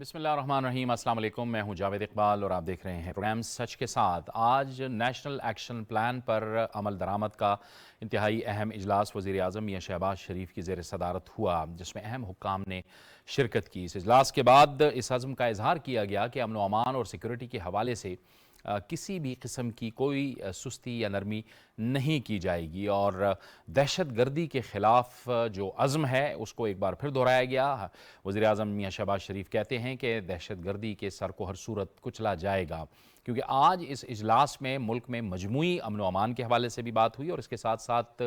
بسم اللہ الرحمن الرحیم۔ السلام علیکم، میں ہوں جاوید اقبال اور آپ دیکھ رہے ہیں پروگرام سچ کے ساتھ۔ آج نیشنل ایکشن پلان پر عمل درآمد کا انتہائی اہم اجلاس وزیر اعظم میاں شہباز شریف کی زیر صدارت ہوا، جس میں اہم حکام نے شرکت کی۔ اس اجلاس کے بعد اس عزم کا اظہار کیا گیا کہ امن و امان اور سیکورٹی کے حوالے سے کسی بھی قسم کی کوئی سستی یا نرمی نہیں کی جائے گی، اور دہشت گردی کے خلاف جو عزم ہے اس کو ایک بار پھر دہرایا گیا۔ وزیر اعظم میاں شہباز شریف کہتے ہیں کہ دہشت گردی کے سر کو ہر صورت کچلا جائے گا، کیونکہ آج اس اجلاس میں ملک میں مجموعی امن و امان کے حوالے سے بھی بات ہوئی، اور اس کے ساتھ ساتھ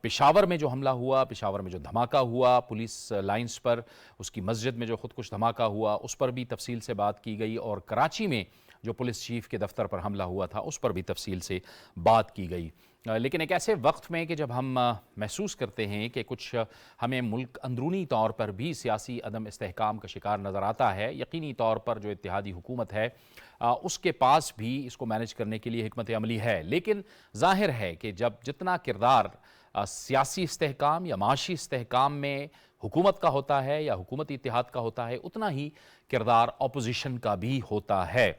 پشاور میں جو حملہ ہوا، پشاور میں جو دھماکہ ہوا پولیس لائنز پر، اس کی مسجد میں جو خودکش دھماکہ ہوا اس پر بھی تفصیل سے بات کی گئی، اور کراچی میں جو پولیس چیف کے دفتر پر حملہ ہوا تھا اس پر بھی تفصیل سے بات کی گئی۔ لیکن ایک ایسے وقت میں کہ جب ہم محسوس کرتے ہیں کہ کچھ ہمیں ملک اندرونی طور پر بھی سیاسی عدم استحکام کا شکار نظر آتا ہے، یقینی طور پر جو اتحادی حکومت ہے اس کے پاس بھی اس کو مینج کرنے کے لیے حکمت عملی ہے، لیکن ظاہر ہے کہ جب جتنا کردار سیاسی استحکام یا معاشی استحکام میں حکومت کا ہوتا ہے یا حکومتی اتحاد کا ہوتا ہے، اتنا ہی کردار اپوزیشن کا بھی ہوتا ہے۔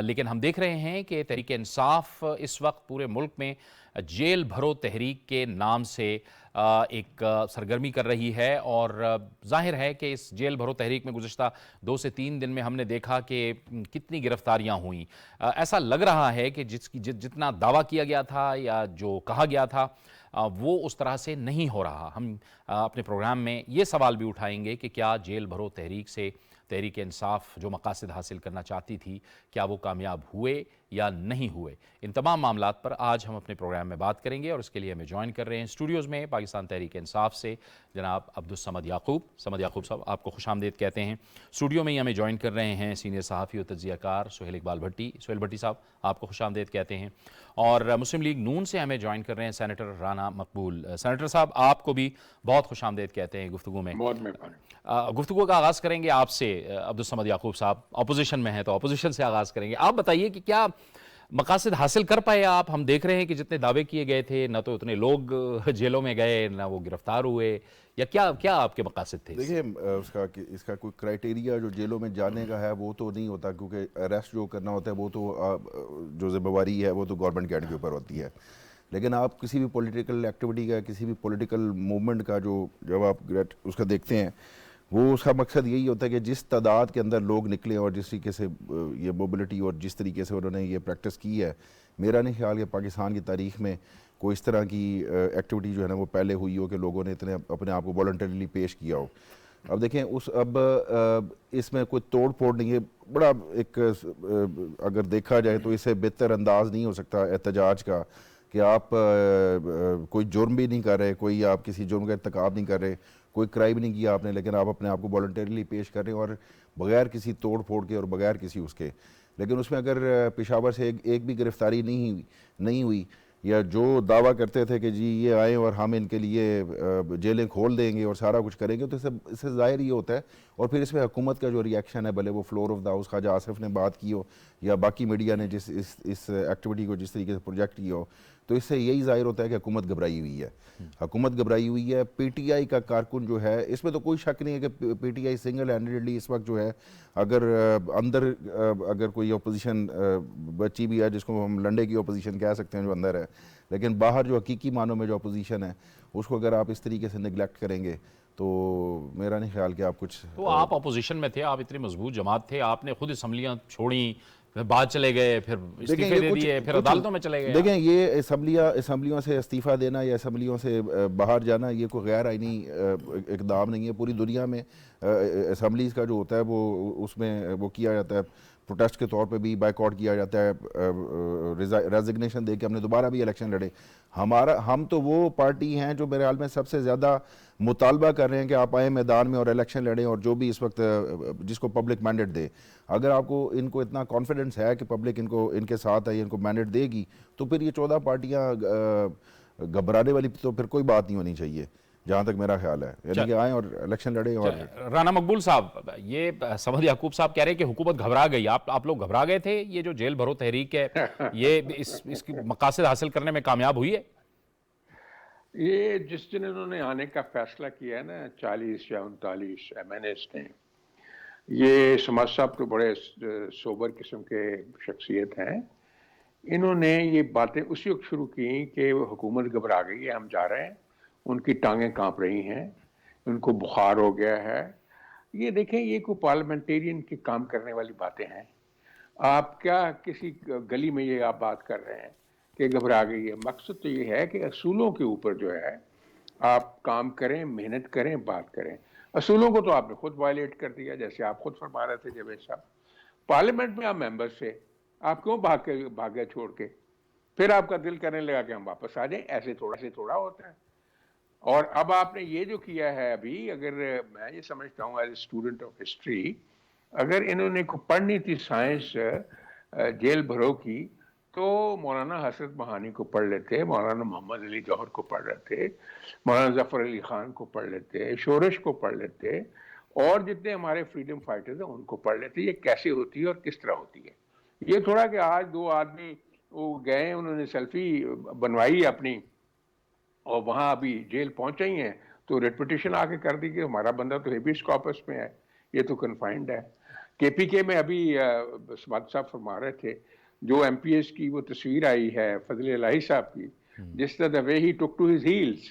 لیکن ہم دیکھ رہے ہیں کہ تحریک انصاف اس وقت پورے ملک میں جیل بھرو تحریک کے نام سے ایک سرگرمی کر رہی ہے، اور ظاہر ہے کہ اس جیل بھرو تحریک میں گزشتہ 2 سے 3 دن میں ہم نے دیکھا کہ کتنی گرفتاریاں ہوئیں۔ ایسا لگ رہا ہے کہ جتنا دعویٰ کیا گیا تھا یا جو کہا گیا تھا وہ اس طرح سے نہیں ہو رہا۔ ہم اپنے پروگرام میں یہ سوال بھی اٹھائیں گے کہ کیا جیل بھرو تحریک سے تحریک انصاف جو مقاصد حاصل کرنا چاہتی تھی، کیا وہ کامیاب ہوئے یا نہیں ہوئے؟ ان تمام معاملات پر آج ہم اپنے پروگرام میں بات کریں گے، اور اس کے لیے ہمیں جوائن کر رہے ہیں اسٹوڈیوز میں پاکستان تحریک انصاف سے جناب عبدالصمد یعقوب۔ صمد یعقوب صاحب، آپ کو خوش آمدید کہتے ہیں۔ اسٹوڈیو میں ہی ہمیں جوائن کر رہے ہیں سینئر صحافی و تجزیہ کار سہیل اقبال بھٹی۔ سہیل بھٹی صاحب، آپ کو خوش آمدید کہتے ہیں۔ اور مسلم لیگ نون سے ہمیں جوائن کر رہے ہیں سینیٹر رانا مقبول۔ سینیٹر صاحب، آپ کو بھی بہت خوش آمدید کہتے ہیں گفتگو میں۔ بہت مہربانی۔ گفتگو کا آغاز کریں گے آپ سے عبدالصمد یعقوب صاحب، اپوزیشن میں ہیں تو اپوزیشن سے آغاز کریں گے۔ آپ بتائیے کہ کیا مقاصد حاصل کر پائے آپ؟ ہم دیکھ رہے ہیں کہ جتنے دعوے کیے گئے تھے، نہ تو اتنے لوگ جیلوں میں گئے، نہ وہ گرفتار ہوئے، یا کیا آپ کے مقاصد تھے؟ دیکھیں، اس کا کوئی کرائیٹیریا جو جیلوں میں جانے کا ہے وہ تو نہیں ہوتا، کیونکہ اریسٹ جو کرنا ہوتا ہے وہ تو جو ذمہ داری ہے وہ تو گورنمنٹ کے اوپر ہوتی ہے۔ لیکن آپ کسی بھی پولیٹیکل ایکٹیویٹی کا، کسی بھی پولیٹیکل موومنٹ کا جب آپ اس کا دیکھتے ہیں، وہ اس کا مقصد یہی ہوتا ہے کہ جس تعداد کے اندر لوگ نکلیں اور جس طریقے سے یہ موبلٹی اور جس طریقے سے انہوں نے یہ پریکٹس کی ہے، میرا نہیں خیال کہ پاکستان کی تاریخ میں کوئی اس طرح کی ایکٹیویٹی جو ہے نا وہ پہلے ہوئی ہو کہ لوگوں نے اتنے اپنے آپ کو والنٹریلی پیش کیا ہو۔ اب دیکھیں اس میں کوئی توڑ پھوڑ نہیں ہے، بڑا ایک اگر دیکھا جائے تو اس سے بہتر انداز نہیں ہو سکتا احتجاج کا کہ آپ کوئی جرم بھی نہیں کر رہے، کوئی آپ کسی جرم کا ارتکاب نہیں کر رہے، کوئی کرائم نہیں کیا آپ نے، لیکن آپ اپنے آپ کو والنٹریلی پیش کر رہے ہیں اور بغیر کسی توڑ پھوڑ کے اور بغیر کسی اس کے۔ لیکن اس میں اگر پشاور سے ایک بھی گرفتاری نہیں ہوئی، یا جو دعویٰ کرتے تھے کہ جی یہ آئیں اور ہم ان کے لیے جیلیں کھول دیں گے اور سارا کچھ کریں گے، تو اس سے ظاہر یہ ہوتا ہے۔ اور پھر اس میں حکومت کا جو ری ایکشن ہے، بھلے وہ فلور آف دا ہاؤس خواجہ آصف نے بات کی ہو یا باقی میڈیا نے اس ایکٹیویٹی کو جس طریقے سے پروجیکٹ کیا ہو، تو اس سے یہی ظاہر ہوتا ہے کہ حکومت گھبرائی ہوئی ہے۔ حکومت گھبرائی ہوئی ہے۔ پی ٹی آئی کا کارکن جو ہے، اس میں تو کوئی شک نہیں ہے کہ P T I single handedly اس وقت جو ہے، اگر کوئی اپوزیشن بچی بھی ہے جس کو ہم لنڈے کی اپوزیشن کہہ سکتے ہیں جو اندر ہے، لیکن باہر جو حقیقی معنوں میں جو اپوزیشن ہے اس کو اگر آپ اس طریقے سے نگلیکٹ کریں گے تو میرا نہیں خیال کہ آپ کچھ۔ تو آپ اپوزیشن میں تھے، آپ اتنی مضبوط جماعت تھے، آپ نے خود اسمبلیاں چھوڑیں، پھر بعد چلے گئے، پھر استعفے دے دیے، پھر عدالتوں میں چلے گئے۔ دیکھیں، یہ اسمبلیوں سے استعفیٰ دینا یا اسمبلیوں سے باہر جانا یہ کوئی غیر آئینی اقدام نہیں ہے۔ پوری دنیا میں اسمبلیز کا جو ہوتا ہے وہ اس میں وہ کیا جاتا ہے، پروٹیسٹ کے طور پہ بھی بائیکاٹ کیا جاتا ہے، ریزگنیشن دے کے ہم نے دوبارہ بھی الیکشن لڑے۔ ہم تو وہ پارٹی ہیں جو میرے حال میں سب سے زیادہ مطالبہ کر رہے ہیں کہ آپ آئیں میدان میں اور الیکشن لڑیں، اور جو بھی اس وقت جس کو پبلک مینڈیٹ دے، اگر آپ کو ان کو اتنا کانفیڈنس ہے کہ پبلک ان کے ساتھ ہے، ان کو مینڈیٹ دے گی، تو پھر یہ 14 پارٹیاں گھبرانے والی تو پھر کوئی بات نہیں ہونی چاہیے، جہاں تک میرا خیال ہے، یعنی کہ آئیں اور الیکشن لڑیں۔ اور رانا مقبول صاحب، یہ صمد یعقوب صاحب کہہ رہے ہیں کہ حکومت گھبرا گئی، آپ لوگ گھبرا گئے تھے؟ یہ جو جیل بھرو تحریک ہے، یہ اس کی مقاصد حاصل کرنے میں کامیاب ہوئی ہے؟ یہ جس دن انہوں نے آنے کا فیصلہ کیا ہے نا، 40 یا 39 ایم این ایز نے، یہ سماج صاحب تو بڑے سوبر قسم کے شخصیت ہیں. انہوں نے یہ باتیں اسی وقت شروع کی کہ حکومت گھبرا گئی ہے, ہم جا رہے ہیں, ان کی ٹانگیں کانپ رہی ہیں, ان کو بخار ہو گیا ہے. یہ دیکھیں, یہ کوئی پارلیمنٹیرین کے کام کرنے والی باتیں ہیں. آپ کیا کسی گلی میں یہ آپ بات کر رہے ہیں کہ گھبرا گئی ہے؟ مقصد تو یہ ہے کہ اصولوں کے اوپر جو ہے آپ کام کریں, محنت کریں, بات کریں. اصولوں کو تو آپ نے خود وائلیٹ کر دیا, جیسے آپ خود فرما رہے تھے جاوید صاحب. پارلیمنٹ میں آپ ممبر سے آپ کیوں بھاگے چھوڑ کے؟ پھر آپ کا دل کرنے لگا کہ ہم واپس آ جائیں. ایسے تھوڑا ہوتا ہے. اور اب آپ نے یہ جو کیا ہے ابھی, اگر میں یہ سمجھتا ہوں as a student of history, اگر انہوں نے کو پڑھنی تھی سائنس جیل بھرو کی, تو مولانا حسرت بہانی کو پڑھ لیتے, مولانا محمد علی جوہر کو پڑھ لیتے, مولانا ظفر علی خان کو پڑھ لیتے, شورش کو پڑھ لیتے, اور جتنے ہمارے فریڈم فائٹرز ہیں ان کو پڑھ لیتے. یہ کیسے ہوتی ہے اور کس طرح ہوتی ہے. یہ تھوڑا کہ آج دو آدمی وہ گئے, انہوں نے سیلفی بنوائی اپنی, اور وہاں ابھی جیل پہنچے ہی ہیں, تو ریٹ پٹیشن آ کے کر دی کہ ہمارا بندہ تو ہیبیس کارپس میں ہے, یہ تو کنفائنڈ ہے. کے پی کے میں ابھی سماعت صاحب فرما رہے تھے, جو ایم پی ایس کی وہ تصویر آئی ہے فضل الہی صاحب کی, جس طرح the way he took to his heels.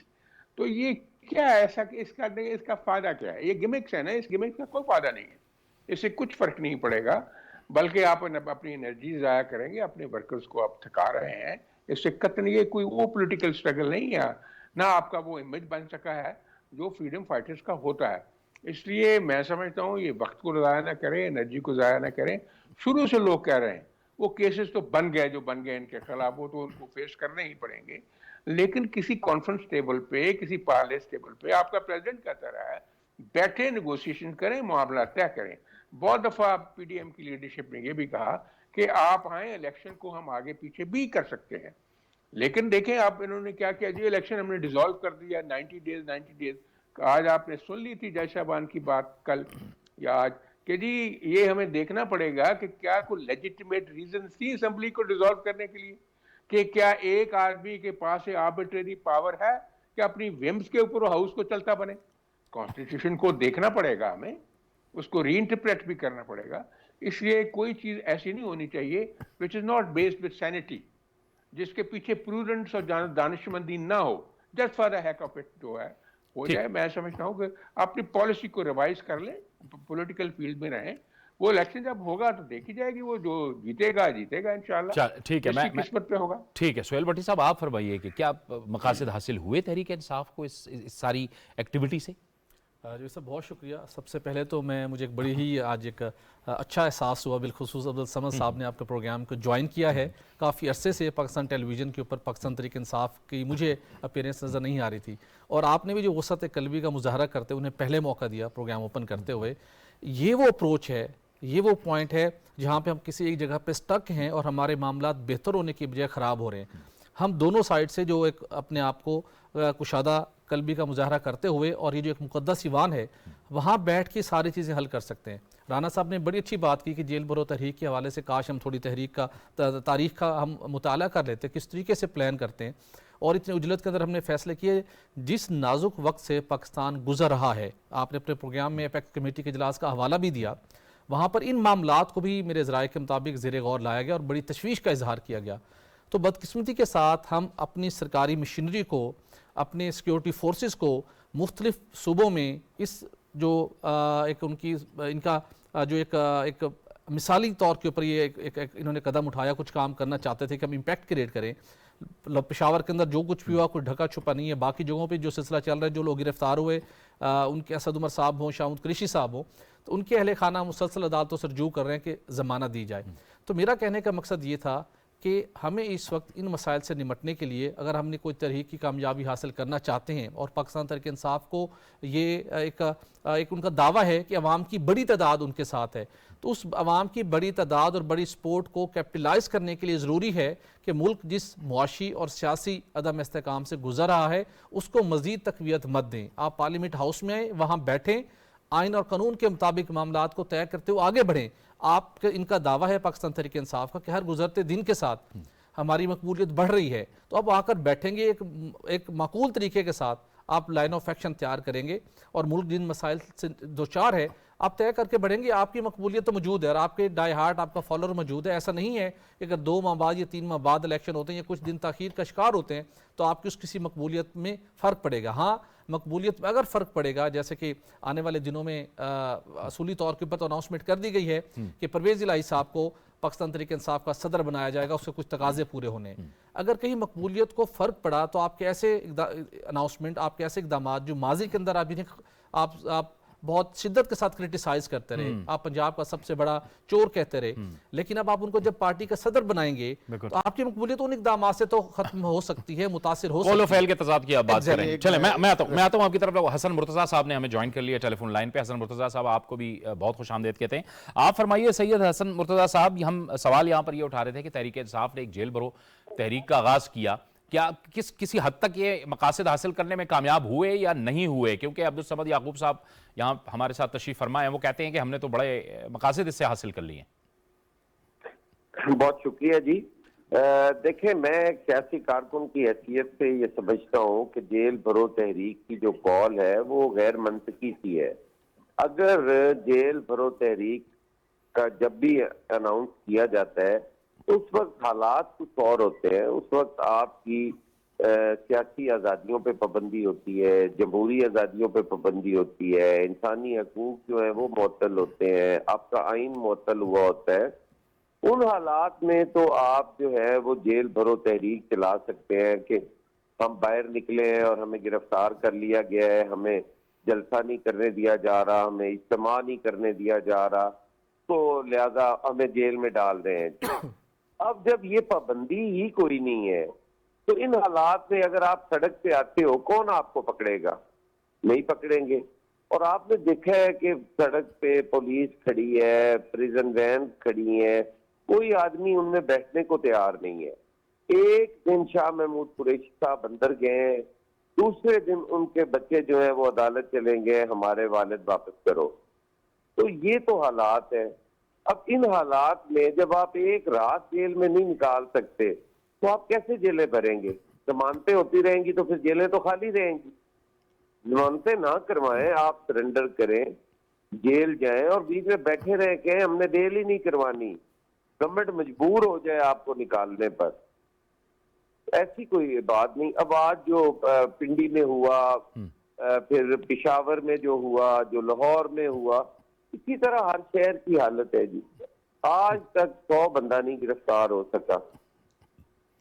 تو یہ کیا ہے ایسا کہ اس کا فائدہ کیا ہے؟ یہ گمکس ہے نا, اس گمکس کا کوئی فائدہ نہیں ہے, اس سے کچھ فرق نہیں پڑے گا, بلکہ آپ اپنی انرجی ضائع کریں گے, اپنے ورکرز کو آپ تھکا رہے ہیں. اس سے قطعاً یہ کوئی وہ پولیٹیکل سٹرگل نہیں ہے, نہ آپ کا وہ امیج بن سکا ہے جو فریڈم فائٹرز کا ہوتا ہے. اس لیے میں سمجھتا ہوں یہ وقت کو ضائع نہ کریں, انرجی کو ضائع نہ کریں. شروع سے لوگ کہہ رہے ہیں, وہ کیسز تو بن گئے جو بن گئے ان کے خلاف, وہ تو ان کو فیس کرنے ہی پڑیں گے. لیکن کسی کانفرنس ٹیبل پہ, کسی پارلیس ٹیبل پہ آپ کا پریزیڈنٹ کہتا رہا ہے, بیٹھے نیگوسیشن کریں, معاملہ طے کریں. بہت دفعہ پی ڈی ایم کی لیڈرشپ نے یہ بھی کہا کہ آپ آئیں, الیکشن کو ہم آگے پیچھے بھی کر سکتے ہیں. لیکن دیکھیں آپ انہوں نے کیا کیا جی, الیکشن ہم نے ڈیزالو کر دیا 90 ڈیز. آج آپ نے سن لی تھی جے شعبان کی بات کل یا آج, کہ جی یہ ہمیں دیکھنا پڑے گا کہ کیا کوئی لیجیٹیمیٹ ریزن تھی اسمبلی کو ڈیزالو کرنے کے لیے, کہ کیا ایک آدمی کے پاس آربیٹری پاور ہے کہ اپنی ویمز کے اوپر ہاؤس کو چلتا بنے. کانسٹیٹیوشن کو دیکھنا پڑے گا ہمیں, اس کو ری انٹرپریٹ بھی کرنا پڑے گا. اس لیے کوئی چیز ایسی نہیں ہونی چاہیے which is not based with sanity, جس کے پیچھے پروڈنس اور دانش مندی نہ ہو, just for the heck of it جو ہے ہو جائے. میں سمجھتا ہوں کہ اپنی پالیسی کو ریوائز کر لیں, پولیٹیکل فیلڈ میں رہیں. وہ الیکشن جب ہوگا تو دیکھی جائے گی, وہ جو جیتے گا انشاءاللہ, ٹھیک ہے, جس کی قسمت پہ ہوگا. ٹھیک ہے سہیل بھٹی صاحب, آپ فرمائیے کہ کیا مقاصد حاصل ہوئے تحریک انصاف کو اس ساری ایکٹیویٹی سے؟ جی صاحب بہت شکریہ. سب سے پہلے تو مجھے ایک بڑی ہی آج ایک اچھا احساس ہوا, بالخصوص عبدالصمد صاحب نے آپ کے پروگرام کو جوائن کیا ہے. کافی عرصے سے پاکستان ٹیلی ویژن کے اوپر پاکستان تحریک انصاف کی مجھے اپیرنس نظر نہیں آ رہی تھی, اور آپ نے بھی جو وسعت قلبی کا مظاہرہ کرتے انہیں پہلے موقع دیا پروگرام اوپن کرتے ہوئے. یہ وہ اپروچ ہے, یہ وہ پوائنٹ ہے جہاں پہ ہم کسی ایک جگہ پہ سٹک ہیں اور ہمارے معاملات بہتر ہونے کی بجائے خراب ہو رہے ہیں. ہم دونوں سائڈ سے جو ایک اپنے آپ کو کشادہ قلبی کا مظاہرہ کرتے ہوئے, اور یہ جو ایک مقدس ایوان ہے وہاں بیٹھ کے ساری چیزیں حل کر سکتے ہیں. رانا صاحب نے بڑی اچھی بات کی کہ جیل بھرو تحریک کے حوالے سے کاش ہم تھوڑی تاریخ کا ہم مطالعہ کر لیتے, کس طریقے سے پلان کرتے ہیں, اور اتنے اجلت کے اندر ہم نے فیصلے کیے. جس نازک وقت سے پاکستان گزر رہا ہے, آپ نے اپنے پروگرام میں اپیکس کمیٹی کے اجلاس کا حوالہ بھی دیا, وہاں پر ان معاملات کو بھی میرے ذرائع کے مطابق زیر غور لایا گیا اور بڑی تشویش کا اظہار کیا گیا. تو بدقسمتی کے ساتھ ہم اپنی سرکاری مشینری کو, اپنے سیکیورٹی فورسز کو مختلف صوبوں میں اس جو ایک ان کا جو ایک مثالی طور کے اوپر یہ انہوں نے قدم اٹھایا, کچھ کام کرنا چاہتے تھے کہ ہم امپیکٹ کریٹ کریں. پشاور کے اندر جو کچھ بھی ہوا کوئی ڈھکا چھپا نہیں ہے. باقی جگہوں پہ جو سلسلہ چل رہا ہے, جو لوگ گرفتار ہوئے, ان کے اسد عمر صاحب ہوں, شاہمود قریشی صاحب ہوں, تو ان کے اہل خانہ مسلسل عدالتوں سے رجوع کر رہے ہیں کہ ضمانت دی جائے. تو میرا کہنے کا مقصد یہ تھا کہ ہمیں اس وقت ان مسائل سے نمٹنے کے لیے, اگر ہم نے کوئی تحریک کی کامیابی حاصل کرنا چاہتے ہیں, اور پاکستان تحریک انصاف کو یہ ایک ان کا دعویٰ ہے کہ عوام کی بڑی تعداد ان کے ساتھ ہے, تو اس عوام کی بڑی تعداد اور بڑی سپورٹ کو کیپٹلائز کرنے کے لیے ضروری ہے کہ ملک جس معاشی اور سیاسی عدم استحکام سے گزر رہا ہے اس کو مزید تقویت مت دیں. آپ پارلیمنٹ ہاؤس میں آئیں, وہاں بیٹھیں, آئین اور قانون کے مطابق معاملات کو طے کرتے ہوئے آگے بڑھیں. آپ کے ان کا دعویٰ ہے پاکستان تحریک انصاف کا کہ ہر گزرتے دن کے ساتھ ہماری مقبولیت بڑھ رہی ہے, تو اب آ کر بیٹھیں گے, ایک معقول طریقے کے ساتھ آپ لائن آف ایکشن تیار کریں گے, اور ملک جن مسائل سے دوچار ہے آپ طے کر کے بڑھیں گے. آپ کی مقبولیت تو موجود ہے اور آپ کے ڈائی ہارٹ آپ کا فالوور موجود ہے. ایسا نہیں ہے کہ اگر 2 ماہ بعد یا 3 ماہ بعد الیکشن ہوتے ہیں یا کچھ دن تاخیر کا شکار ہوتے ہیں تو آپ کی اس کسی مقبولیت میں فرق پڑے گا. ہاں مقبولیت میں اگر فرق پڑے گا, جیسے کہ آنے والے دنوں میں اصولی طور کے اوپر تو اناؤنسمنٹ کر دی گئی ہے کہ پرویز الہی صاحب کو پاکستان تحریک انصاف کا صدر بنایا جائے گا, اس کے کچھ تقاضے پورے ہونے ہیں. اگر کہیں مقبولیت کو فرق پڑا تو آپ کے ایسے اناؤنسمنٹ, آپ کے ایسے اقدامات جو ماضی کے اندر آپ بہت شدت کے ساتھ کرٹیسائز کرتے رہے, آپ پنجاب کا سب سے بڑا چور کہتے رہے, لیکن اب آپ ان کو جب پارٹی کا صدر بنائیں گے تو آپ کی مقبولیت ان اقدامات سے تو ختم ہو سکتی ہے, متاثر ہو سکتی ہے. قول و فعل کے تضاد کی آپ بات کر رہے ہیں. چلیں میں آتا ہوں آپ کی طرف. حسن مرتضیٰ صاحب نے ہمیں جوائن کر لیا ٹیلی فون لائن پہ. حسن مرتضیٰ صاحب آپ کو بھی بہت خوش آمدید کہتے ہیں. آپ فرمائیے سید حسن مرتضیٰ صاحب, ہم سوال یہاں پر یہ اٹھا رہے تھے کہ تحریک انصاف نے ایک جیل بھرو تحریک کا آغاز کیا, کیا کسی حد تک یہ مقاصد حاصل کرنے میں کامیاب ہوئے یا نہیں ہوئے؟ کیونکہ عبدالصمد یعقوب صاحب یہاں ہمارے ساتھ تشریف فرما ہیں, وہ کہتے ہیں کہ ہم نے تو بڑے مقاصد اس سے حاصل کر لیے ہیں. بہت شکریہ جی. دیکھیں, میں ایک سیاسی کارکن کی حیثیت سے یہ سمجھتا ہوں کہ جیل بھرو تحریک کی جو کال ہے وہ غیر منطقی سی ہے. اگر جیل بھرو تحریک کا جب بھی اناؤنس کیا جاتا ہے تو اس وقت حالات کچھ اور ہوتے ہیں. اس وقت آپ کی سیاسی آزادیوں پہ پابندی ہوتی ہے, جمہوری آزادیوں پہ پابندی ہوتی ہے, انسانی حقوق جو ہیں وہ معطل ہوتے ہیں, آپ کا آئین معطل ہوا ہوتا ہے. ان حالات میں تو آپ جو ہے وہ جیل بھرو تحریک چلا سکتے ہیں کہ ہم باہر نکلے ہیں اور ہمیں گرفتار کر لیا گیا ہے, ہمیں جلسہ نہیں کرنے دیا جا رہا, ہمیں اجتماع نہیں کرنے دیا جا رہا, تو لہذا ہمیں جیل میں ڈال رہے ہیں. اب جب یہ پابندی ہی کوئی نہیں ہے تو ان حالات میں اگر آپ سڑک پہ آتے ہو, کون آپ کو پکڑے گا؟ نہیں پکڑیں گے. اور آپ نے دیکھا ہے کہ سڑک پہ پولیس کھڑی ہے, پریزن وین کھڑی ہے, کوئی آدمی ان میں بیٹھنے کو تیار نہیں ہے. ایک دن شاہ محمود قریشی صاحب اندر گئے, دوسرے دن ان کے بچے جو ہیں وہ عدالت چلیں گے, ہمارے والد واپس کرو. تو یہ تو حالات ہیں. اب ان حالات میں جب آپ ایک رات جیل میں نہیں نکال سکتے تو آپ کیسے جیلیں بھریں گے؟ ضمانتیں ہوتی رہیں گی تو پھر جیلیں تو خالی رہیں گی. ضمانتیں نہ کروائیں, آپ سرنڈر کریں, جیل جائیں اور بیچ میں بیٹھے رہے کہ ہم نے بیل ہی نہیں کروانی, گورنمنٹ مجبور ہو جائے آپ کو نکالنے پر. ایسی کوئی بات نہیں. اب آج جو پنڈی میں ہوا, پھر پشاور میں جو ہوا, جو لاہور میں ہوا, اسی طرح ہر شہر کی حالت ہے جی. آج تک 100 بندہ نہیں گرفتار ہو سکا.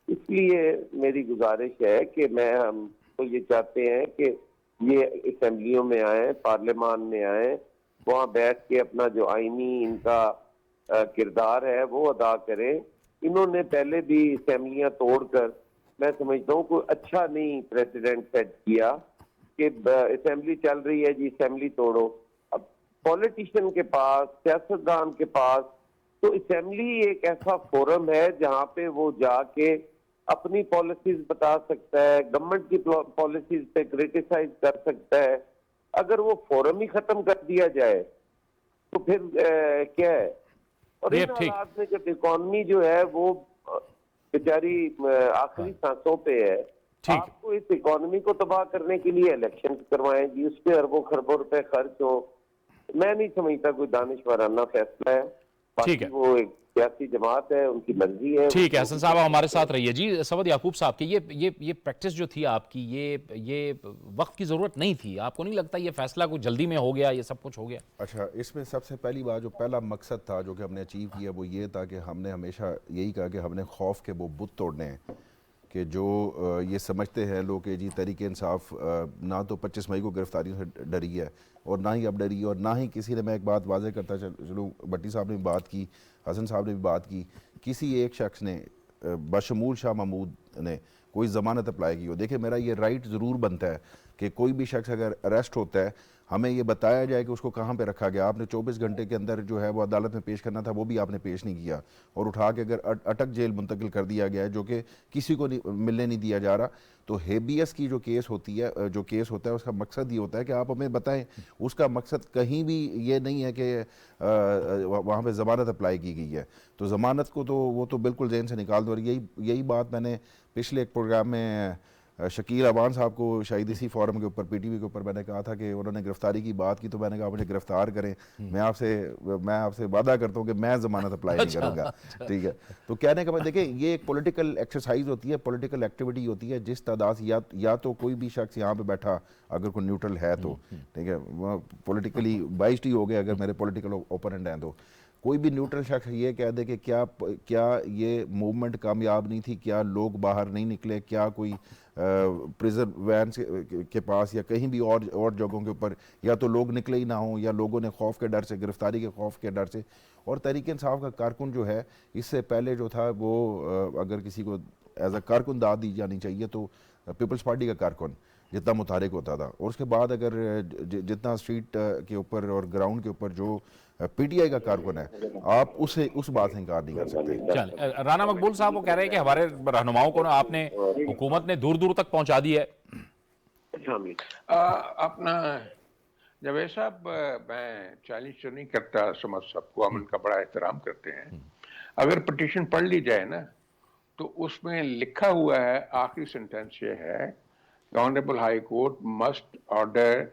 اس لیے میری گزارش ہے کہ ہم تو یہ چاہتے ہیں کہ یہ اسمبلیوں میں آئیں, پارلیمان میں آئیں, وہاں بیٹھ کے اپنا جو آئینی ان کا کردار ہے وہ ادا کریں. انہوں نے پہلے بھی اسمبلیاں توڑ کر, میں سمجھتا ہوں کوئی اچھا نہیں پریزیڈنٹ سیٹ کیا کہ اسمبلی چل رہی ہے جی اسمبلی توڑو. اب پولیٹیشین کے پاس, سیاستدان کے پاس تو اسمبلی ایک ایسا فورم ہے جہاں پہ وہ جا کے اپنی پالیسیز بتا سکتا ہے, گورنمنٹ کی پالیسیز پہ کرٹیسائز کر سکتا ہے. اگر وہ فورم ہی ختم کر دیا جائے تو پھر کیا ہے؟ اور ان حالات میں جب اکانومی جو ہے وہ بیچاری آخری سانسوں پہ ہے, آپ کو اس اکانومی کو تباہ کرنے کے لیے الیکشن کروائیں جی, اس پہ اربوں خربوں روپے خرچ ہو. میں نہیں سمجھتا کوئی دانشورانہ فیصلہ ہے. باقی وہ ایک سیاسی جماعت ہے, ان کی مرضی ہے. ٹھیک ہے حسن صاحب ہمارے ساتھ رہیے. جی سعود یعقوب صاحب کی یہ پریکٹس جو تھی آپ کی, یہ وقت کی ضرورت نہیں تھی؟ آپ کو نہیں لگتا یہ فیصلہ کوئی جلدی میں ہو گیا, یہ سب کچھ ہو گیا؟ اچھا, اس میں سب سے پہلی بات, جو پہلا مقصد تھا جو کہ ہم نے اچیو کیا وہ یہ تھا کہ ہم نے ہمیشہ یہی کہا کہ ہم نے خوف کے وہ بت توڑنے ہیں کہ جو یہ سمجھتے ہیں لوگ کہ جی تحریک انصاف نہ تو 25 مئی کو گرفتاریوں سے ڈری ہے اور نہ ہی اب ڈری ہے, اور نہ ہی کسی نے, میں ایک بات واضح کرتا چلوں, بٹی صاحب نے بھی بات کی, حسن صاحب نے بھی بات کی, کسی ایک شخص نے بشمول شاہ محمود نے کوئی ضمانت اپلائی کی ہو. دیکھیں میرا یہ رائٹ ضرور بنتا ہے کہ کوئی بھی شخص اگر اریسٹ ہوتا ہے ہمیں یہ بتایا جائے کہ اس کو کہاں پہ رکھا گیا. آپ نے 24 گھنٹے کے اندر جو ہے وہ عدالت میں پیش کرنا تھا, وہ بھی آپ نے پیش نہیں کیا, اور اٹھا کے اگر اٹک جیل منتقل کر دیا گیا ہے جو کہ کسی کو ملنے نہیں دیا جا رہا. تو ہیبیس کی جو کیس ہوتی ہے, جو کیس ہوتا ہے, اس کا مقصد یہ ہوتا ہے کہ آپ ہمیں بتائیں. اس کا مقصد کہیں بھی یہ نہیں ہے کہ وہاں پہ ضمانت اپلائی کی گئی ہے. تو ضمانت کو تو وہ تو بالکل ذہن سے نکال دو. اور یہی بات میں نے پچھلے ایک پروگرام میں شکیل اعوان صاحب کو شاید اسی فورم کے اوپر PTV کے اوپر میں نے کہا تھا کہ انہوں نے گرفتاری کی بات کی تو میں نے کہا مجھے گرفتار کریں، میں آپ سے وعدہ کرتا ہوں کہ میں ضمانت اپلائی نہیں کروں گا، ٹھیک ہے. تو کہنے کا بعد دیکھیں یہ ایک پولیٹیکل ایکسرسائز ہوتی ہے، پولیٹیکل ایکٹیویٹی ہوتی ہے، جس تعداد یا تو کوئی بھی شخص یہاں پہ بیٹھا اگر کوئی نیوٹرل ہے تو ٹھیک ہے، وہ پولیٹیکلی بائسڈ ہی ہو گئے اگر میرے پولیٹیکل اوپوننٹ ہیں، تو کوئی بھی نیوٹرل شخص یہ کہہ دے کہ کیا یہ موومنٹ کامیاب نہیں تھی، کیا لوگ باہر نہیں نکلے، کیا کوئی پریزن وین کے پاس یا کہیں بھی اور جگہوں کے اوپر یا تو لوگ نکلے ہی نہ ہوں، یا لوگوں نے خوف کے ڈر سے، گرفتاری کے خوف کے ڈر سے. اور تحریک انصاف کا کارکن جو ہے اس سے پہلے جو تھا وہ اگر کسی کو ایز اے کارکن داد دی جانی چاہیے تو پیپلز پارٹی کا کارکن جتنا متحرک ہوتا تھا، اور اس کے بعد اگر جتنا اسٹریٹ کے اوپر اور گراؤنڈ کے اوپر جو PTI کا کارکن ہے آپ اس بات سے انکار نہیں کر سکتے. چلیں رانا مقبول صاحب وہ کہہ رہے ہیں کہ ہمارے رہنماؤں کو آپ نے حکومت نے دور دور تک پہنچا دی ہے. اپنا جاوید صاحب میں چیلنج تو نہیں کرتا، سمجھ سب کو امن کا بڑا احترام کرتے ہیں. اگر پٹیشن پڑھ لی جائے نا تو اس میں لکھا ہوا ہے، آخری سینٹینس یہ ہے، Honorable High Court must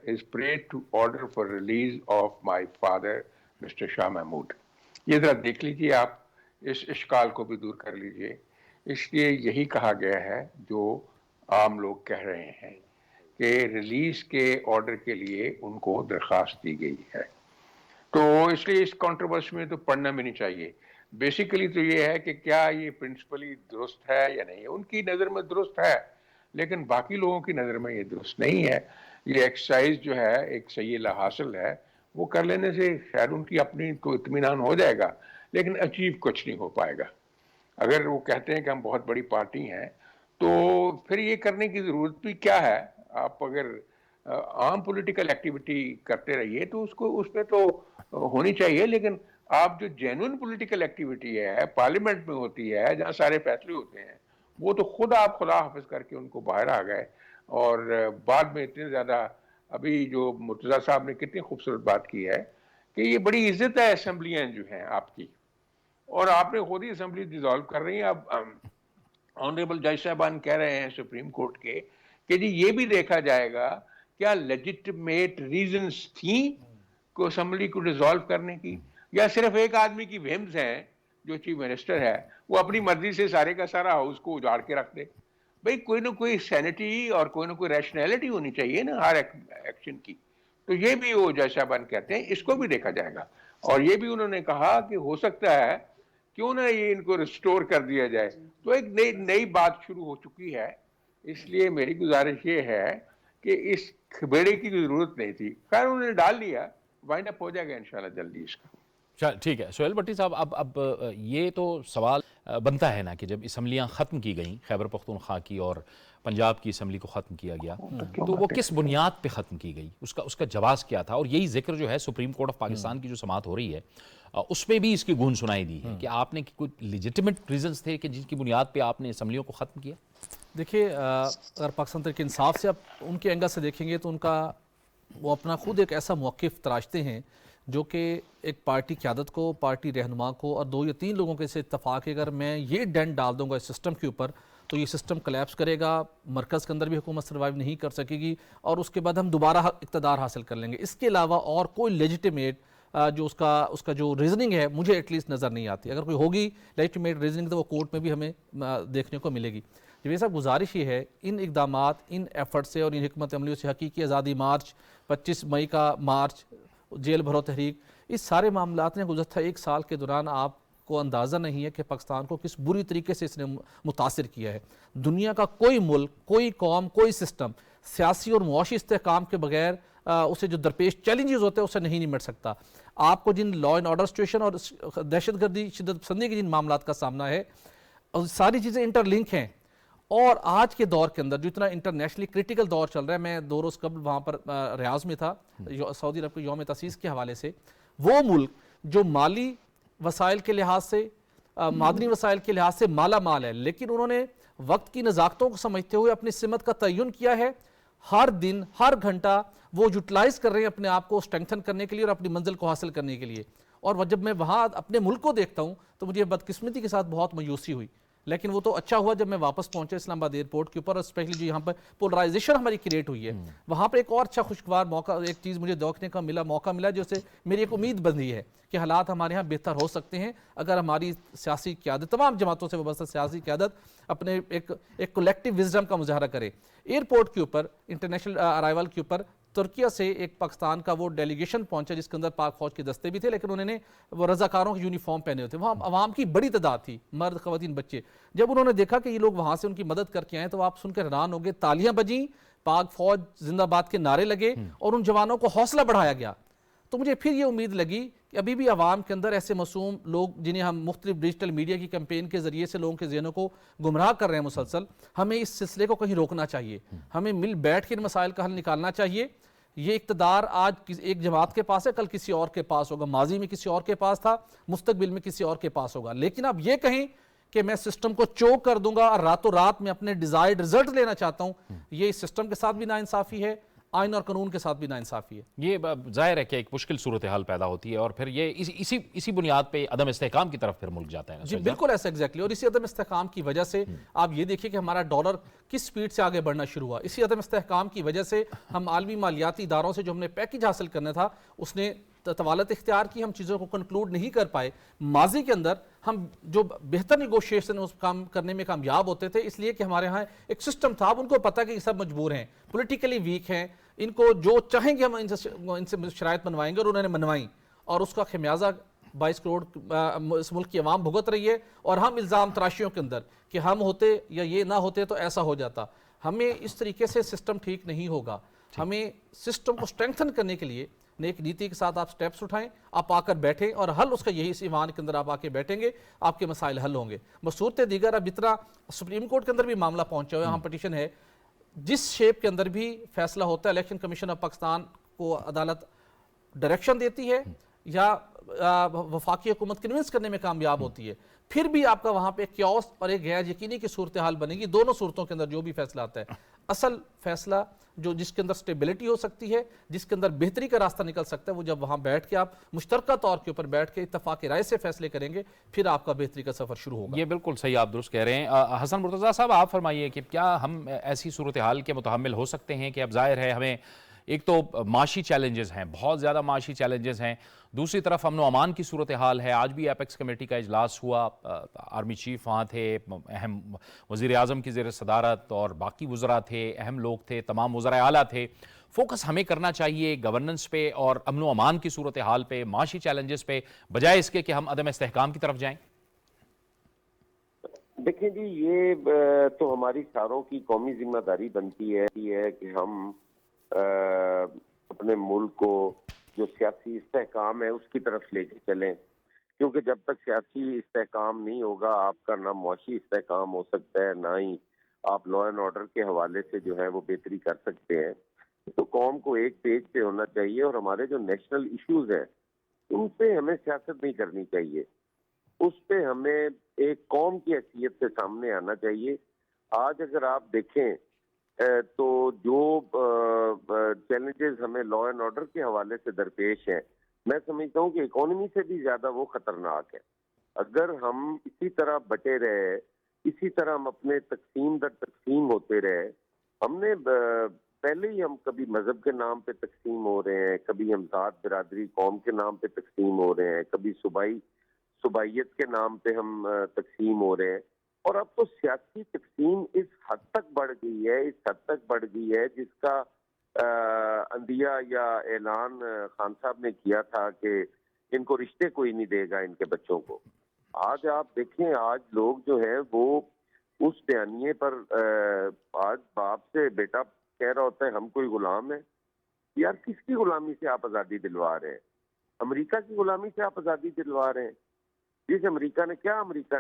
is prayed to order for release of my father, Mr. Shah Mahmood. یہ ذرا دیکھ لیجیے، آپ اس اشکال کو بھی دور کر لیجیے. اس لیے یہی کہا گیا ہے جو عام لوگ کہہ رہے ہیں کہ ریلیز کے آرڈر کے لیے ان کو درخواست دی گئی ہے. تو اس لیے اس کانٹروورسی میں تو پڑھنا بھی نہیں چاہیے. بیسیکلی تو یہ ہے کہ کیا یہ پرنسپلی درست ہے یا نہیں. ان کی نظر میں درست ہے لیکن باقی لوگوں کی نظر میں یہ درست نہیں ہے. یہ ایکسرسائز جو ہے ایک سیلہ حاصل ہے، وہ کر لینے سے شاید ان کی اپنی تو اطمینان ہو جائے گا لیکن اچیو کچھ نہیں ہو پائے گا. اگر وہ کہتے ہیں کہ ہم بہت بڑی پارٹی ہیں تو پھر یہ کرنے کی ضرورت بھی کیا ہے. آپ اگر عام پولیٹیکل ایکٹیویٹی کرتے رہیے تو اس میں تو ہونی چاہیے، لیکن آپ جو جینوئن پولیٹیکل ایکٹیویٹی ہے پارلیمنٹ میں ہوتی ہے جہاں سارے فیصلے ہوتے ہیں، وہ تو خود آپ خدا حافظ کر کے ان کو باہر آ گئے. اور بعد میں اتنے زیادہ، ابھی جو مرتضیٰ صاحب نے کتنی خوبصورت بات کی ہے کہ یہ بڑی عزت ہے اسمبلیاں جو ہیں آپ کی، اور آپ نے خود ہی اسمبلی ڈیزالو کر رہی ہیں. اب آنریبل جج صاحبان کہہ رہے ہیں سپریم کورٹ کے کہ جی یہ بھی دیکھا جائے گا کیا لیجٹمیٹ ریزنز تھیں کو اسمبلی کو ڈیزالو کرنے کی، یا صرف ایک آدمی کی وہمز ہیں جو چیف منسٹر ہے وہ اپنی مرضی سے سارے کا سارا ہاؤس کو اجاڑ کے رکھ دے. بھئی کوئی نہ کوئی سینٹی اور کوئی نہ کوئی ریشنیلٹی ہونی چاہیے نا ہر ایکشن کی. تو یہ بھی وہ جج صاحبان کہتے ہیں اس کو بھی دیکھا جائے گا. اور یہ بھی انہوں نے کہا کہ ہو سکتا ہے کیوں نہ یہ ان کو ریسٹور کر دیا جائے. تو ایک نئی بات شروع ہو چکی ہے. اس لیے میری گزارش یہ ہے کہ اس کھبیڑے کی ضرورت نہیں تھی. خیر انہوں نے ڈال لیا، وائنڈ اپ ہو جائے گا انشاءاللہ جلدی اس کا. چل ٹھیک ہے. سہیل بھٹی صاحب اب یہ تو سوال بنتا ہے نا کہ جب اسمبلیاں ختم کی گئیں، خیبر پختونخوا کی اور پنجاب کی اسمبلی کو ختم کیا گیا تو وہ کس بنیاد پہ ختم کی گئی، اس کا جواز کیا تھا؟ اور یہی ذکر جو ہے سپریم کورٹ آف پاکستان کی جو سماعت ہو رہی ہے اس میں بھی اس کی گونج سنائی دی ہے کہ آپ نے کوئی لیجٹمیٹ ریزنز تھے کہ جن کی بنیاد پہ آپ نے اسمبلیوں کو ختم کیا. دیکھیے اگر پاکستان تحریک انصاف سے آپ ان کے اینگل سے دیکھیں گے تو ان کا وہ اپنا خود ایک ایسا موقف تراشتے ہیں جو کہ ایک پارٹی قیادت کو، پارٹی رہنما کو اور 2 یا 3 لوگوں کے سے اتفاق ہے اگر میں یہ ڈینٹ ڈال دوں گا اس سسٹم کے اوپر تو یہ سسٹم کلیپس کرے گا، مرکز کے اندر بھی حکومت سروائیو نہیں کر سکے گی اور اس کے بعد ہم دوبارہ اقتدار حاصل کر لیں گے. اس کے علاوہ اور کوئی لیجٹیمیٹ جو اس کا جو ریزننگ ہے مجھے ایٹ لیسٹ نظر نہیں آتی. اگر کوئی ہوگی لیجٹیمیٹ ریزننگ تو وہ کورٹ میں بھی ہمیں دیکھنے کو ملے گی. جب یہ سب گزارش یہ ہے ان اقدامات، ان ایفرٹ سے اور ان حکمت عملیوں سے حقیقی آزادی مارچ، 25 مئی کا مارچ، جیل بھرو تحریک، اس سارے معاملات نے گزشتہ 1 سال کے دوران آپ کو اندازہ نہیں ہے کہ پاکستان کو کس بری طریقے سے اس نے متاثر کیا ہے. دنیا کا کوئی ملک، کوئی قوم، کوئی سسٹم سیاسی اور معاشی استحکام کے بغیر اسے جو درپیش چیلنجز ہوتے ہیں اسے نہیں نمٹ سکتا. آپ کو جن لا اینڈ آرڈر سچویشن اور دہشت گردی، شدت پسندی کے جن معاملات کا سامنا ہے، ساری چیزیں انٹر لنک ہیں. اور آج کے دور کے اندر جو اتنا انٹرنیشنلی کریٹیکل دور چل رہا ہے، میں 2 روز قبل وہاں پر ریاض میں تھا سعودی عرب کے یوم تاسیس کے حوالے سے، وہ ملک جو مالی وسائل کے لحاظ سے، معدنی وسائل کے لحاظ سے مالا مال ہے، لیکن انہوں نے وقت کی نزاکتوں کو سمجھتے ہوئے اپنی سمت کا تعین کیا ہے. ہر دن، ہر گھنٹہ وہ یوٹیلائز کر رہے ہیں اپنے آپ کو اسٹرینگتھن کرنے کے لیے اور اپنی منزل کو حاصل کرنے کے لیے. اور جب میں وہاں اپنے ملک کو دیکھتا ہوں تو مجھے بدقسمتی کے ساتھ بہت مایوسی ہوئی لیکن وہ تو اچھا ہوا جب میں واپس پہنچا اسلام آباد ایئرپورٹ کے اوپر، اور اسپیشلی جو یہاں پر پولرائزیشن ہماری کریٹ ہوئی ہے، وہاں پر ایک اور اچھا خوشگوار موقع، ایک چیز مجھے دیکھنے کا موقع ملا جو سے میری ایک امید بندی ہے کہ حالات ہمارے ہاں بہتر ہو سکتے ہیں اگر ہماری سیاسی قیادت، تمام جماعتوں سے وابستہ سیاسی قیادت اپنے ایک کولیکٹیو وزڈم کا مظاہرہ کرے۔ ایئرپورٹ کے اوپر، انٹرنیشنل ارائیول کے اوپر ترکیہ سے ایک پاکستان کا وہ ڈیلیگیشن پہنچا جس کے اندر پاک فوج کے دستے بھی تھے، لیکن انہوں نے وہ رضاکاروں کے یونیفارم پہنے ہوئے تھے، وہاں عوام کی بڑی تعداد تھی، مرد، خواتین، بچے۔ جب انہوں نے دیکھا کہ یہ لوگ وہاں سے ان کی مدد کر کے آئے تو آپ سن کر حیران ہو گئے، تالیاں بجیں، پاک فوج زندہ باد کے نعرے لگے اور ان جوانوں کو حوصلہ بڑھایا گیا۔ تو مجھے پھر یہ امید لگی کہ ابھی بھی عوام کے اندر ایسے معصوم لوگ جنہیں ہم مختلف ڈیجیٹل میڈیا کی کیمپین کے ذریعے سے لوگوں کے ذہنوں کو گمراہ کر رہے ہیں مسلسل، ہمیں اس سلسلے کو کہیں روکنا چاہیے، ہمیں مل بیٹھ کے ان مسائل کا حل نکالنا چاہیے۔ یہ اقتدار آج ایک جماعت کے پاس ہے، کل کسی اور کے پاس ہوگا، ماضی میں کسی اور کے پاس تھا، مستقبل میں کسی اور کے پاس ہوگا، لیکن اب یہ کہیں کہ میں سسٹم کو چوک کر دوں گا اور راتوں رات میں اپنے ڈیزائرڈ رزلٹ لینا چاہتا ہوں، یہ اس سسٹم کے ساتھ بھی ناانصافی ہے، آئین اور قانون کے ساتھ بھی ناانصافی ہے۔ یہ ظاہر ہے کہ ایک مشکل صورتحال پیدا ہوتی ہے اور پھر یہ اسی بنیاد پہ عدم استحکام کی طرف پھر ملک جاتا ہے۔ جی بالکل ایسا ایگزیکٹلی، اور اسی عدم استحکام کی وجہ سے آپ یہ دیکھیں کہ ہمارا ڈالر کس سپیڈ سے آگے بڑھنا شروع ہوا، اسی عدم استحکام کی وجہ سے ہم عالمی مالیاتی اداروں سے جو ہم نے پیکج حاصل کرنا تھا اس نے طوالت اختیار کی، ہم چیزوں کو کنکلوڈ نہیں کر پائے۔ ماضی کے اندر ہم جو بہتر نیگوشیشن اس کام کرنے میں کامیاب ہوتے تھے اس لیے کہ ہمارے ہاں ایک سسٹم تھا، اب ان کو پتہ کہ یہ سب مجبور ہیں، پولیٹیکلی ویک ہیں، ان کو جو چاہیں گے ہم ان سے شرائط منوائیں گے، اور انہوں نے منوائیں، اور اس کا خمیازہ 22 کروڑ اس ملک کی عوام بھگت رہی ہے۔ اور ہم الزام تراشیوں کے اندر کہ ہم ہوتے یا یہ نہ ہوتے تو ایسا ہو جاتا، ہمیں اس طریقے سے سسٹم ٹھیک نہیں ہوگا۔ ہمیں سسٹم کو سٹرینگتھن کرنے کے لیے نیک نیتی کے ساتھ آپ سٹیپس اٹھائیں، آپ آ کر بیٹھیں، اور حل اس کا یہی، اس ایوان کے اندر آپ آ کے بیٹھیں گے، آپ کے مسائل حل ہوں گے۔ بصورت دیگر اب اتنا سپریم کورٹ کے اندر بھی معاملہ پہنچا ہوا ہے، یہاں پٹیشن ہے، جس شیپ کے اندر بھی فیصلہ ہوتا ہے، الیکشن کمیشن آف پاکستان کو عدالت ڈائریکشن دیتی ہے یا وفاقی حکومت کنونس کرنے میں کامیاب ہوتی ہے، پھر بھی آپ کا وہاں پہ کیوس اور ایک غیر یقینی کی صورتحال بنے گی۔ دونوں صورتوں کے اندر جو بھی فیصلہ آتا ہے، اصل فیصلہ جو جس کے اندر سٹیبلٹی ہو سکتی ہے، جس کے اندر بہتری کا راستہ نکل سکتا ہے، وہ جب وہاں بیٹھ کے آپ مشترکہ طور کے اوپر بیٹھ کے اتفاق رائے سے فیصلے کریں گے، پھر آپ کا بہتری کا سفر شروع ہوگا۔ یہ بالکل صحیح آپ درست کہہ رہے ہیں۔ حسن مرتضیٰ صاحب آپ فرمائیے کہ کیا ہم ایسی صورتحال کے متحمل ہو سکتے ہیں کہ اب ظاہر ہے ہمیں ایک تو معاشی چیلنجز ہیں، بہت زیادہ معاشی چیلنجز ہیں، دوسری طرف امن و امان کی صورتحال ہے۔ آج بھی ایپیکس کمیٹی کا اجلاس ہوا، آرمی چیف وہاں تھے، اہم وزیر اعظم کی زیر صدارت اور باقی وزراء تھے، اہم لوگ تھے، تمام وزراء اعلیٰ تھے۔ فوکس ہمیں کرنا چاہیے گورننس پہ اور امن و امان کی صورتحال پہ، معاشی چیلنجز پہ، بجائے اس کے کہ ہم عدم استحکام کی طرف جائیں۔ دیکھیں جی، یہ تو ہماری ساروں کی قومی ذمہ داری بنتی ہے کہ ہم اپنے ملک کو جو سیاسی استحکام ہے اس کی طرف لے کے چلیں، کیونکہ جب تک سیاسی استحکام نہیں ہوگا آپ کا نہ معاشی استحکام ہو سکتا ہے، نہ ہی آپ لا اینڈ آرڈر کے حوالے سے جو ہے وہ بہتری کر سکتے ہیں۔ تو قوم کو ایک پیج پہ ہونا چاہیے، اور ہمارے جو نیشنل ایشوز ہیں ان پہ ہمیں سیاست نہیں کرنی چاہیے، اس پہ ہمیں ایک قوم کی حیثیت سے سامنے آنا چاہیے۔ آج اگر آپ دیکھیں تو جو چیلنجز ہمیں لا اینڈ آرڈر کے حوالے سے درپیش ہیں، میں سمجھتا ہوں کہ اکانومی سے بھی زیادہ وہ خطرناک ہے۔ اگر ہم اسی طرح بٹے رہے، اسی طرح ہم اپنے تقسیم در تقسیم ہوتے رہے، ہم نے پہلے ہی ہم کبھی مذہب کے نام پہ تقسیم ہو رہے ہیں، کبھی ہم ذات برادری قوم کے نام پہ تقسیم ہو رہے ہیں، کبھی صوبائیت کے نام پہ ہم تقسیم ہو رہے ہیں، اور اب تو سیاسی تقسیم اس حد تک بڑھ گئی ہے جس کا اندیہ یا اعلان خان صاحب نے کیا تھا کہ ان کو رشتے کوئی نہیں دے گا ان کے بچوں کو۔ آج آپ دیکھیں، آج لوگ جو ہیں وہ اس بیانیے پر آج باپ سے بیٹا کہہ رہا ہوتا ہے ہم کوئی غلام ہیں۔ یار کس کی غلامی سے آپ آزادی دلوا رہے ہیں؟ امریکہ کی غلامی سے آپ آزادی دلوا رہے ہیں؟ جس امریکہ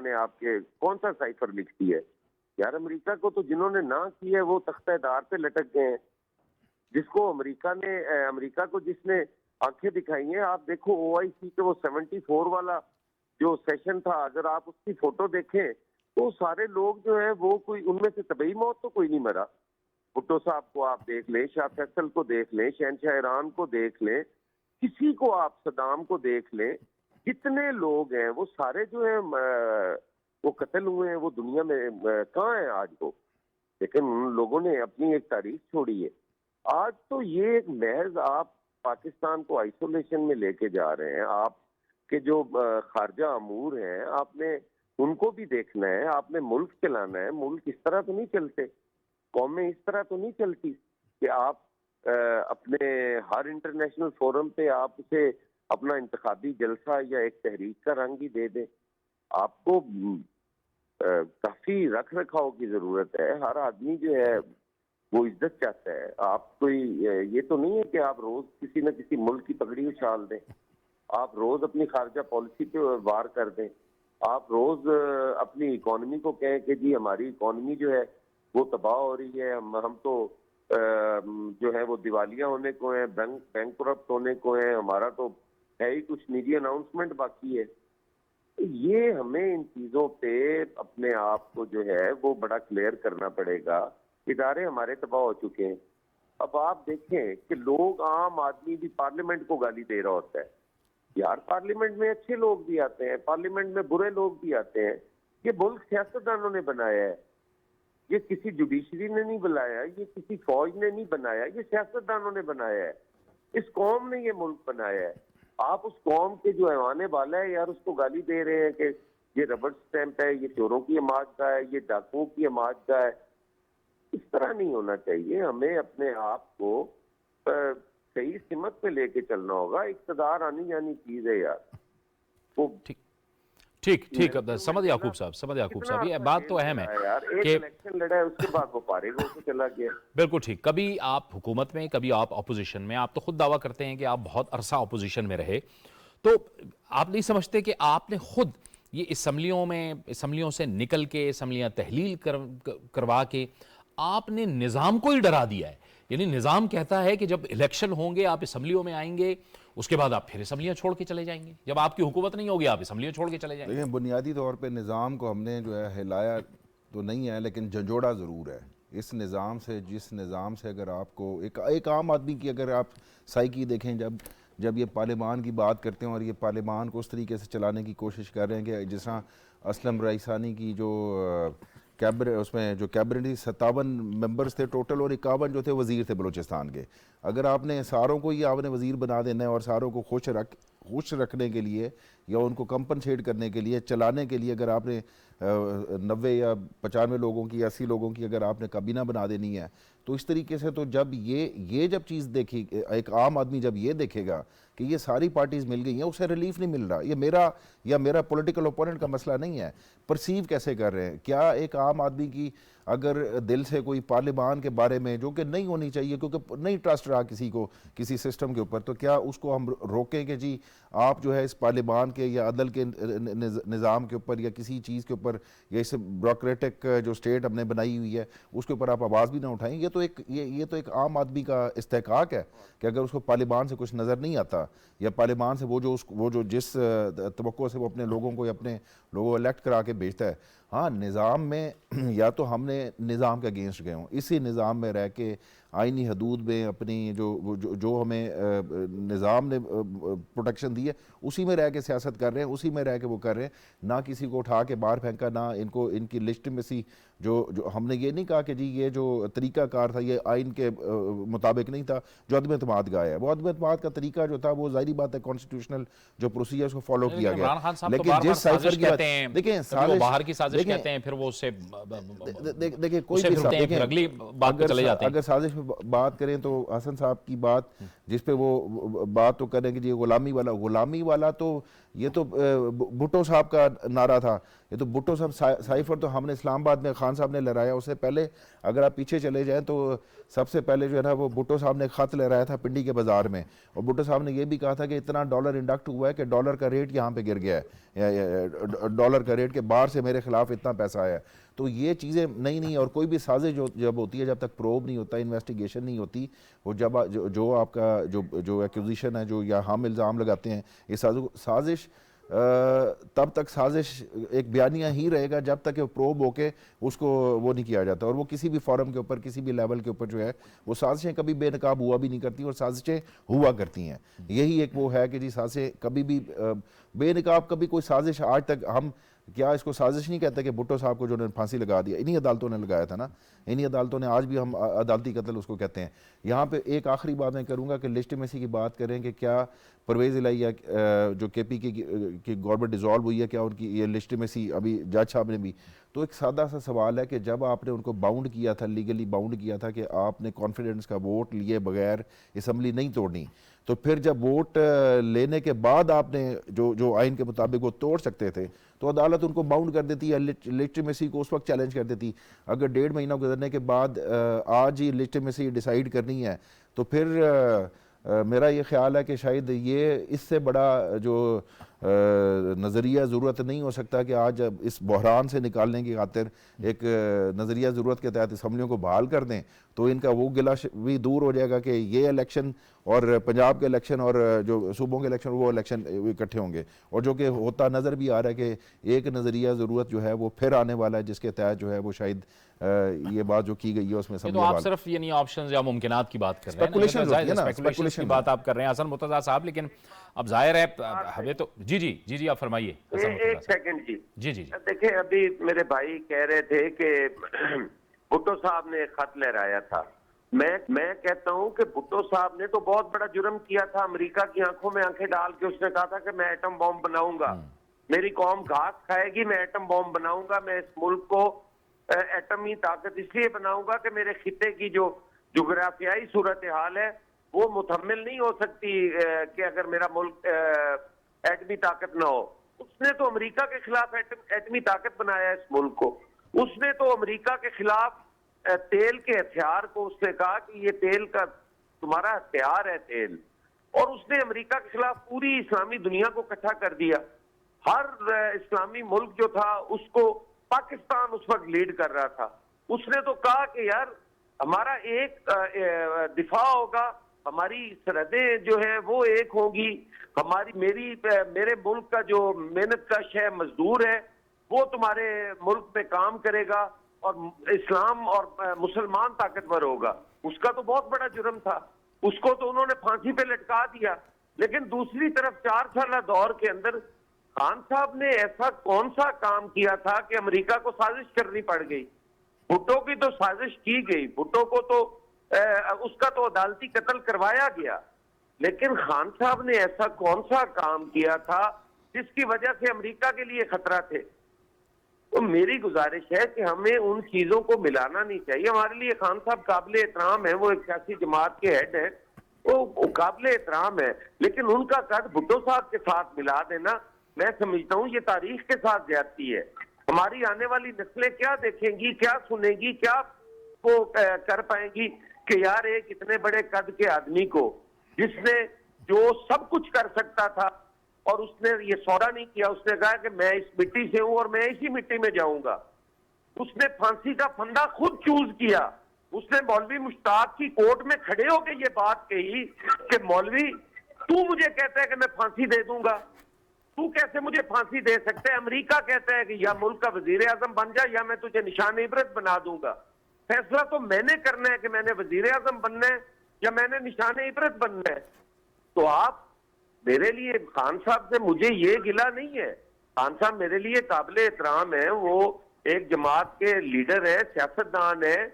نے آپ کے کون سا سائفر لکھ دی ہے؟ یار امریکہ کو تو جنہوں نے نہ کی ہے وہ تختہ دار پہ لٹک گئے ہیں۔ جس کو امریکہ کو جس نے آنکھیں دکھائی ہیں، آپ دیکھو OIC کے وہ 74 والا جو سیشن تھا، اگر آپ اس کی فوٹو دیکھیں تو سارے لوگ جو ہیں وہ کوئی ان میں سے طبعی موت تو کوئی نہیں مرا۔ بھٹو صاحب کو آپ دیکھ لیں، شاہ فیصل کو دیکھ لیں، شہنشاہ ایران کو دیکھ لیں، کسی کو آپ صدام کو دیکھ لیں، جتنے لوگ ہیں وہ سارے جو ہیں وہ قتل ہوئے ہیں، وہ دنیا میں کہاں ہیں آج وہ؟ لیکن ان لوگوں نے اپنی ایک تاریخ چھوڑی ہے. آج تو یہ ایک محض آپ پاکستان کو آئسولیشن میں لے کے جا رہے ہیں. آپ کے جو خارجہ امور ہیں آپ نے ان کو بھی دیکھنا ہے، آپ نے ملک چلانا ہے. ملک اس طرح تو نہیں چلتے، قومیں اس طرح تو نہیں چلتی کہ آپ اپنے ہر انٹرنیشنل فورم پہ آپ اسے اپنا انتخابی جلسہ یا ایک تحریک کا رنگ ہی دے دیں. آپ کو کافی رکھ رکھاؤ کی ضرورت ہے. ہر آدمی جو ہے وہ عزت چاہتا ہے. آپ کوئی یہ تو نہیں ہے کہ آپ روز کسی نہ کسی ملک کی پگڑی اچھال دیں، آپ روز اپنی خارجہ پالیسی پہ وار کر دیں، آپ روز اپنی اکانومی کو کہیں کہ جی ہماری اکانومی جو ہے وہ تباہ ہو رہی ہے، ہم تو جو ہے وہ دیوالیہ ہونے کو ہیں، بینک کرپٹ ہونے کو ہیں، ہمارا تو ہے ہی کچھ نجی اناؤنسمنٹ باقی ہے. یہ ہمیں ان چیزوں پہ اپنے آپ کو جو ہے وہ بڑا کلیئر کرنا پڑے گا. ادارے ہمارے تباہ ہو چکے ہیں. اب آپ دیکھیں کہ لوگ، عام آدمی بھی پارلیمنٹ کو گالی دے رہا ہوتا ہے. یار پارلیمنٹ میں اچھے لوگ بھی آتے ہیں، پارلیمنٹ میں برے لوگ بھی آتے ہیں. یہ ملک سیاستدانوں نے بنایا ہے، یہ کسی جوڈیشری نے نہیں بنایا، یہ کسی فوج نے نہیں بنایا، یہ سیاستدانوں نے بنایا ہے. اس قوم نے یہ ملک بنایا ہے. آپ اس قوم کے جو ایوانے والا ہے یار اس کو گالی دے رہے ہیں کہ یہ ربڑ سٹیمپ ہے، یہ چوروں کی حمایت کا ہے، یہ ڈاکوؤں کی حمایت کا ہے. اس طرح نہیں ہونا چاہیے. ہمیں اپنے آپ کو صحیح سمت پہ لے کے چلنا ہوگا. اقتدار آنی جانی چیز ہے یار. وہ ٹھیک سمجھ یعقوب صاحب یہ بات تو اہم ہے کہ الیکشن لڑا ہے اس کے بعد وہ فارغ ہو کے چلا گیا. بالکل ٹھیک. کبھی آپ حکومت میں، کبھی آپ اپوزیشن میں. آپ تو خود دعویٰ کرتے ہیں کہ آپ بہت عرصہ اپوزیشن میں رہے، تو آپ نہیں سمجھتے کہ آپ نے خود یہ اسمبلیوں سے نکل کے اسمبلیاں تحلیل کروا کے آپ نے نظام کو ہی ڈرا دیا ہے؟ یعنی نظام کہتا ہے کہ جب الیکشن ہوں گے آپ اسمبلیوں میں آئیں گے، اس کے بعد آپ پھر اسمبلیاں چھوڑ کے چلے جائیں گے. جب آپ کی حکومت نہیں ہوگی آپ اسمبلیاں چھوڑ کے چلے جائیں گے. لیکن بنیادی طور پہ نظام کو ہم نے جو ہے ہلایا تو نہیں ہے، لیکن جھنجھوڑا ضرور ہے. اس نظام سے، جس نظام سے اگر آپ کو ایک عام آدمی کی اگر آپ سائیکی دیکھیں، جب یہ پارلیمان کی بات کرتے ہیں اور یہ پارلیمان کو اس طریقے سے چلانے کی کوشش کر رہے ہیں کہ جس طرح اسلم رئیسانی کی جو اس میں جو کیبنٹ 57 ممبرز تھے ٹوٹل اور 51 جو تھے وزیر تھے بلوچستان کے. اگر آپ نے ساروں کو ہی آپ نے وزیر بنا دینا ہے اور ساروں کو خوش رکھنے کے لیے یا ان کو کمپنسیٹ کرنے کے لیے، چلانے کے لیے، اگر آپ نے 90 یا 95 لوگوں کی، 80 لوگوں کی اگر آپ نے کابینہ بنا دینی ہے، تو اس طریقے سے تو جب یہ جب چیز دیکھی، ایک عام آدمی جب یہ دیکھے گا کہ یہ ساری پارٹیز مل گئی ہیں، اسے ریلیف نہیں مل رہا. یہ میرا پولیٹیکل اوپوننٹ کا مسئلہ نہیں ہے. پرسیو کیسے کر رہے ہیں؟ کیا ایک عام آدمی کی اگر دل سے کوئی پارلیمان کے بارے میں، جو کہ نہیں ہونی چاہیے کیونکہ نہیں ٹرسٹ رہا کسی کو کسی سسٹم کے اوپر، تو کیا اس کو ہم روکیں کہ جی آپ جو ہے اس پارلیمان کے یا عدل کے نظام کے اوپر یا کسی چیز کے اوپر یا اس بیوروکریٹک جو اسٹیٹ ہم نے بنائی ہوئی ہے اس کے اوپر آپ آواز بھی نہ اٹھائیں؟ یہ تو ایک عام آدمی کا استحقاق ہے کہ اگر اس کو پارلیمان سے کچھ نظر نہیں آتا یا پارلیمان سے وہ جو جس توقع سے وہ اپنے لوگوں کو یا اپنے لوگوں کو الیکٹ کرا کے بھیجتا ہے. ہاں نظام میں یا تو ہم نے نظام کے اگینسٹ گئے ہوں، اسی نظام میں رہ کے آئینی حدود میں اپنی جو ہمیں نظام نے پروٹیکشن دی ہے اسی میں رہ کے سیاست کر رہے ہیں، اسی میں رہ کے وہ کر رہے ہیں. نہ کسی کو اٹھا کے باہر پھینکا، نہ ان کی لیجٹمیسی جو ہم نے یہ نہیں کہا کہ جی یہ جو طریقہ کار تھا یہ آئین کے مطابق نہیں تھا جو عدم اعتماد کا ہے. وہ عدم اعتماد کا طریقہ جو تھا وہ ظاہری بات ہے کانسٹیٹیوشنل جو پروسیجر اس کو فالو کیا گیا. لیکن جس سائفر کی بات دیکھیں باہر کی سازش کہتے ہیں پھر وہ اس سے دیکھیں کوئی بھی اگلی بات پہ چلے جاتے ہیں. اگر سازش میں بات کریں تو حسن صاحب کی بات جس پہ وہ بات تو کریں کہ جی غلامی والا تو یہ تو بھٹو صاحب کا نعرہ تھا. یہ تو بھٹو صاحب سائفر تو ہم نے اسلام آباد میں خان صاحب نے لہرایا. اس سے پہلے اگر آپ پیچھے چلے جائیں تو سب سے پہلے جو ہے نا وہ بھٹو صاحب نے خط لہرایا تھا پنڈی کے بازار میں، اور بھٹو صاحب نے یہ بھی کہا تھا کہ اتنا ڈالر انڈکٹ ہوا ہے کہ ڈالر کا ریٹ یہاں پہ گر گیا ہے، ڈالر کا ریٹ کے باہر سے میرے خلاف اتنا پیسہ آیا ہے. تو یہ چیزیں نہیں اور کوئی بھی سازش جب ہوتی ہے جب تک پروب نہیں ہوتا، انویسٹیگیشن نہیں ہوتی، وہ جب جو آپ کا جو ایکوزیشن ہے جو یا ہم الزام لگاتے ہیں یہ سازش تب تک سازش ایک بیانیہ ہی رہے گا جب تک کہ پروب ہو کے اس کو وہ نہیں کیا جاتا. اور وہ کسی بھی فورم کے اوپر کسی بھی لیول کے اوپر جو ہے وہ سازشیں کبھی بے نقاب ہوا بھی نہیں کرتی اور سازشیں ہوا کرتی ہیں. یہی ایک وہ ہے کہ جی سازشیں کبھی بھی بے نقاب کبھی کوئی سازش آج تک ہم کیا اس کو سازش نہیں کہتے کہ بھٹو صاحب کو جو نے پھانسی لگا دیا انہی عدالتوں نے لگایا تھا نا, انہی عدالتوں نے, آج بھی ہم عدالتی قتل اس کو کہتے ہیں. یہاں پہ ایک آخری بات میں کروں گا کہ لیجٹمیسی کی بات کریں کہ کیا پرویز الہیہ جو کے پی کی گورنمنٹ ڈیزالو ہوئی ہے, کیا ان کی یہ لیجٹمیسی, ابھی جج صاحب نے بھی, تو ایک سادہ سا سوال ہے کہ جب آپ نے ان کو باؤنڈ کیا تھا, لیگلی باؤنڈ کیا تھا کہ آپ نے کانفیڈنس کا ووٹ لیے بغیر اسمبلی نہیں توڑنی, تو پھر جب ووٹ لینے کے بعد آپ نے جو آئین کے مطابق وہ توڑ سکتے تھے تو عدالت ان کو باؤنڈ کر دیتی ہے, لیجٹمیسی کو اس وقت چیلنج کر دیتی. اگر 1.5 مہینہ گزرنے کے بعد آج ہی لیجٹمیسی ڈیسائیڈ کرنی ہے تو پھر میرا یہ خیال ہے کہ شاید یہ اس سے بڑا جو نظریہ ضرورت نہیں ہو سکتا کہ آج اس بحران سے نکالنے کی خاطر ایک نظریہ ضرورت کے تحت اسمبلیوں کو بحال کر دیں, تو ان کا وہ گلہ بھی دور ہو جائے گا کہ یہ الیکشن اور پنجاب کے الیکشن اور جو صوبوں کے الیکشن وہ الیکشن اکٹھے ہوں گے, اور جو کہ ہوتا نظر بھی آ رہا ہے کہ ایک نظریہ ضرورت جو ہے وہ پھر آنے والا ہے جس کے تحت جو ہے وہ شاید یہ بات جو کی گئی ہے اس میں تو آپ صرف یعنی آپشنز یا ممکنات کی بات کر رہے ہیں, اسپیکولیشن کی بات آپ کر رہے ہیں حسن مرتضیٰ صاحب, لیکن اب ظاہر ہے ہمیں تو جی آپ فرمائیے. ایک سیکنڈ جی دیکھیں, ابھی میرے بھائی کہہ رہے تھے کہ بھٹو صاحب نے خط لہرایا تھا. میں کہتا ہوں کہ بھٹو صاحب نے تو بہت بڑا جرم کیا تھا. امریکہ کی آنکھوں میں آنکھیں ڈال کے اس نے کہا تھا کہ میں ایٹم بم بناؤں گا, میری قوم گھاس کھائے گی, میں ایٹم بم بناؤں گا, میں اس ملک کو ایٹمی طاقت اس لیے بناؤں گا کہ میرے خطے کی جو جغرافیائی صورتحال ہے وہ متحمل نہیں ہو سکتی کہ اگر میرا ملک ایٹمی طاقت نہ ہو. اس نے تو امریکہ کے خلاف ایٹمی طاقت بنایا اس ملک کو. اس نے تو امریکہ کے خلاف تیل کے ہتھیار کو اس نے کہا کہ یہ تیل کا تمہارا ہتھیار ہے تیل, اور اس نے امریکہ کے خلاف پوری اسلامی دنیا کو اکٹھا کر دیا. ہر اسلامی ملک جو تھا اس کو پاکستان اس وقت لیڈ کر رہا تھا. اس نے تو کہا کہ یار ہمارا ایک دفاع ہوگا, ہماری سرحدیں جو ہیں وہ ایک ہوگی, میرے ملک کا جو محنت کش ہے, مزدور ہے, وہ تمہارے ملک میں کام کرے گا اور اسلام اور مسلمان طاقتور ہوگا. اس کا تو بہت بڑا جرم تھا, اس کو تو انہوں نے پھانسی پہ لٹکا دیا. لیکن دوسری طرف 4 سالہ دور کے اندر خان صاحب نے ایسا کون سا کام کیا تھا کہ امریکہ کو سازش کرنی پڑ گئی؟ بھٹو کی تو سازش کی گئی, بھٹو کو تو اس کا تو عدالتی قتل کروایا گیا, لیکن خان صاحب نے ایسا کون سا کام کیا تھا جس کی وجہ سے امریکہ کے لیے خطرہ تھے؟ تو میری گزارش ہے کہ ہمیں ان چیزوں کو ملانا نہیں چاہیے. ہمارے لیے خان صاحب قابل احترام ہے, وہ ایک سیاسی جماعت کے ہیڈ ہیں, وہ قابل احترام ہے, لیکن ان کا قد بھٹو صاحب کے ساتھ ملا دینا میں سمجھتا ہوں یہ تاریخ کے ساتھ زیادتی ہے. ہماری آنے والی نسلیں کیا دیکھیں گی, کیا سنیں گی, کیا وہ کر پائیں گی کہ یار ایک اتنے بڑے قد کے آدمی کو جس نے جو سب کچھ کر سکتا تھا اور اس نے یہ سودا نہیں کیا, اس نے کہا کہ میں اس مٹی سے ہوں اور میں اسی مٹی میں جاؤں گا. اس نے پھانسی کا پھندا خود چوز کیا. اس نے مولوی مشتاق کی کورٹ میں کھڑے ہو کے یہ بات کہی کہ مولوی تو مجھے کہتا ہے کہ میں پھانسی دے دوں گا, تو کیسے مجھے پھانسی دے سکتے ہیں؟ امریکہ کہتا ہے کہ یا ملک کا وزیر اعظم بن جا یا میں تجھے نشان عبرت بنا دوں گا. فیصلہ تو میں نے کرنا ہے کہ میں نے وزیر اعظم بننا ہے یا میں نے نشان عبرت بننا ہے. تو آپ میرے لیے خان صاحب سے مجھے یہ گلہ نہیں ہے, خان صاحب میرے لیے قابل احترام ہے, وہ ایک جماعت کے لیڈر ہیں, سیاستدان ہیں,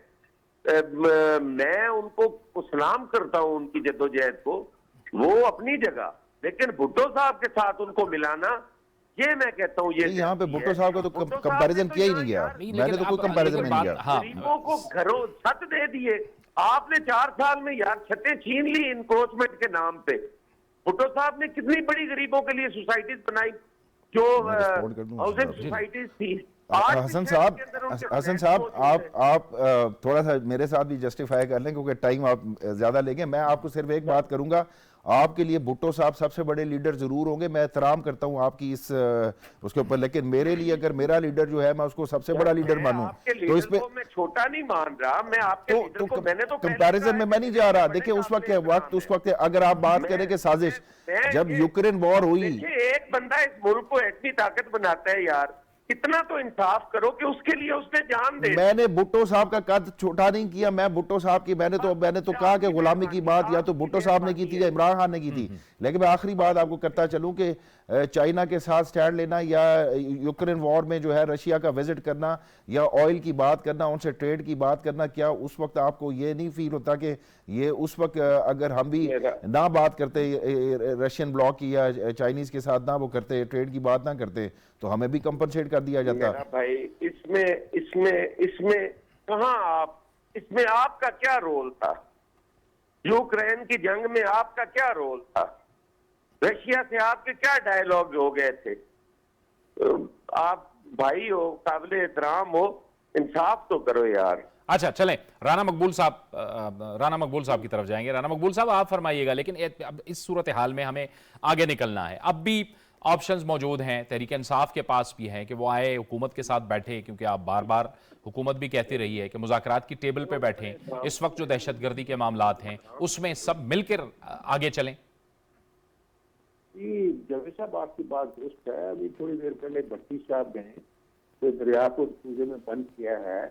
میں ان کو سلام کرتا ہوں ان کی جدوجہد کو, وہ اپنی جگہ. لیکن بھٹو صاحب کے ساتھ ان کو ملانا, یہ میں کہتا ہوں یہ یہاں پہ بھٹو صاحب کا تو کمپیریزن کیا ہی نہیں گیا, میں نے تو کوئی کمپیریزن نہیں کیا. غریبوں کو گھروں چھت دے دیے آپ نے 4 سال میں یار, چھتیں چھین لی انکروچمنٹ کے نام پہ. بھٹو صاحب نے کتنی بڑی غریبوں کے لیے سوسائٹیز بنائی جو ہاؤسنگ سوسائٹیز تھی. حسن صاحب آپ تھوڑا سا میرے ساتھ بھی جسٹیفائی کر لیں کیونکہ ٹائم آپ زیادہ لیں گے. میں آپ کو صرف ایک بات کروں گا, آپ کے لیے بھٹو صاحب سب سے بڑے لیڈر ضرور ہوں گے, میں احترام کرتا ہوں آپ کی اس کے اوپر, لیکن میرے لیے اگر میرا لیڈر جو ہے میں اس کو سب سے بڑا لیڈر مانوں تو اس پہ میں چھوٹا نہیں مان رہا, میں آپ کے لیڈر کو میں نے تو کمپیریزن میں نہیں جا رہا. دیکھیں اس وقت اگر آپ بات کریں کہ سازش جب یوکرین وار ہوئی, ایک بندہ اس ملک کو ایٹمی طاقت بناتا ہے یار, اتنا تو انصاف کرو کہ اس کے لیے اس نے جان دے. میں نے بھٹو صاحب کا قد چھوٹا نہیں کیا, میں بھٹو صاحب کی میں نے تو کہا کہ غلامی کی بات یا تو بھٹو صاحب نے کی تھی یا عمران خان نے کی تھی. لیکن میں آخری بات آپ کو کرتا چلوں کہ چائنا کے ساتھ سٹینڈ لینا یا یوکرین وار میں جو ہے رشیا کا وزٹ کرنا یا آئل کی بات کرنا، ان سے ٹریڈ کی بات کرنا، کیا اس وقت آپ کو یہ نہیں فیل ہوتا کہ یہ اس وقت اگر ہم بھی نہ بات کرتے رشین بلاک کی یا چائنیز کے ساتھ نہ وہ کرتے، ٹریڈ کی بات نہ کرتے، تو ہمیں بھی کمپنسیٹ کر دیا جاتا؟ بھائی اس میں کہاں اس میں آپ کا کیا رول تھا؟ یوکرین کی جنگ میں آپ کا کیا رول تھا؟ رشیا سے آپ کے کیا ڈائیلاگ ہو گئے تھے؟ آپ بھائی ہو، قابل احترام ہو، انصاف تو کرو یار۔ اچھا چلیں، رانا مقبول صاحب کی طرف جائیں گے۔ رانا مقبول صاحب آپ فرمائیے گا، لیکن اب اس صورتحال میں ہمیں آگے نکلنا ہے۔ اب بھی آپشنز موجود ہیں، تحریک انصاف کے پاس بھی ہیں کہ وہ آئے حکومت کے ساتھ بیٹھے، کیونکہ آپ بار بار حکومت بھی کہتی رہی ہے کہ مذاکرات کی ٹیبل پہ بیٹھیں، اس وقت جو دہشت گردی کے معاملات ہیں اس میں سب مل کر آگے چلیں۔ جی جاوید صاحب، آپ کی بات درست ہے۔ ابھی تھوڑی دیر پہلے بھٹی صاحب نے جو دریا کو کوزے میں بند کیا ہے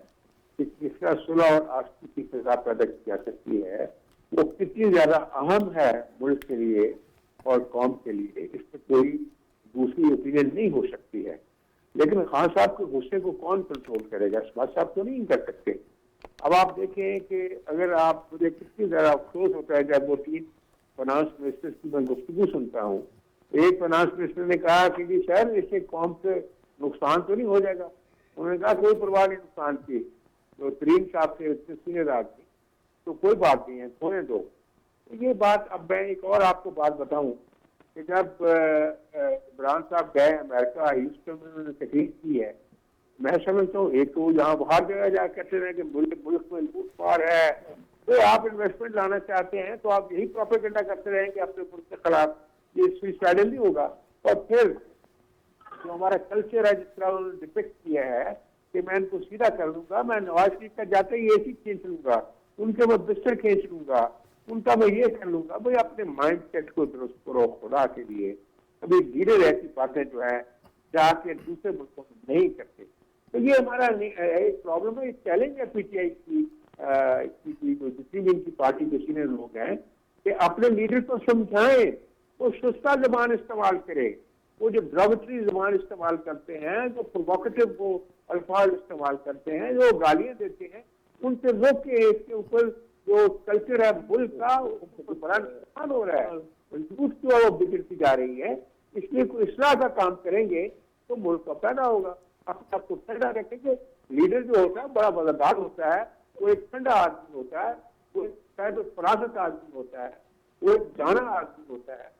کہ کس طرح صلح اور آشتی کی فضا پیدا کی جا سکتی ہے، وہ کتنی زیادہ اہم ہے ملک کے لیے اور قوم کے لیے، اس میں کوئی دوسری اوپینین نہیں ہو سکتی ہے۔ لیکن خان صاحب کے غصے کو کون کنٹرول کرے گا؟ اسماعیل صاحب تو نہیں کر سکتے۔ اب آپ دیکھیں کہ اگر آپ، مجھے کتنی زیادہ افسوس ہوتا ہے جب وہ 3 فائنانس منسٹر کی میں گفتگو سنتا ہوں، ایک فائنانس منسٹر نے کہا کہ جی سر اس سے قوم سے نقصان تو نہیں ہو جائے گا؟ انہوں نے کہا کوئی پرواہ نہیں نقصان کی، جو ترین صاحب سے اتنے سینئر آدمی، تو کوئی بات نہیں ہے، ہونے دو۔ یہ بات اب میں ایک اور آپ کو بات بتاؤں کہ جب عمران صاحب گئے امریکہ، ہیوسٹن میں انہوں نے تقریر کی ہے، میں سمجھتا ہوں ایک تو یہاں باہر جگہ جا کہتے ہیں کہ ملک میں لوٹ مار ہے، تو آپ انویسٹمنٹ لانا چاہتے ہیں تو آپ یہی پروپیگنڈا کرتے رہیں کہ اپنے ملک کے خلاف، یہ سوئسائڈل نہیں ہوگا۔ اور پھر جو ہمارا کلچر ہے، جس طرح انہوں نے ڈپکٹ کیا ہے کہ میں ان کو سیدھا کر لوں گا، میں نواز شریف کا جاتے ہی اے سی کھینچ لوں گا، ان کے میں بستر کھینچ لوں گا، ان کا میں یہ کر لوں گا۔ بھئی اپنے مائنڈ سیٹ کو درست کرو خدا کے لیے۔ ابھی دھیرے ایسی باتیں جو ہیں جا کے دوسرے ملکوں میں نہیں کرتے، تو یہ ہمارا ایک پرابلم ہے، ایک چیلنج ہے پی ٹی آئی کی جو جتنی بھی ان کی پارٹی کے سینئر لوگ ہیں کہ اپنے لیڈر کو سمجھائیں، وہ شستہ زبان استعمال کرے۔ وہ جو ڈراوٹری زبان استعمال کرتے ہیں، جو پرووکیٹو وہ الفاظ استعمال کرتے ہیں، جو گالیاں دیتے ہیں، ان سے روک کے اس کے اوپر جو کلچر ہے ملک کا بڑا نقصان ہو رہا ہے، جھوٹ جو ہے وہ بگڑتی جا رہی ہے۔ اس لیے کوئی اصلاح کا کام کریں گے تو ملک کا پیدا ہوگا۔ اپنے آپ کو ٹھنڈا رکھیں کہ لیڈر جو ہوتا ہے بڑا وفادار ہوتا ہے، وہ ایک ٹھنڈا آدمی ہوتا ہے، وہ ایک فراست آدمی ہوتا ہے، وہ ایک جانا آدمی ہوتا ہے۔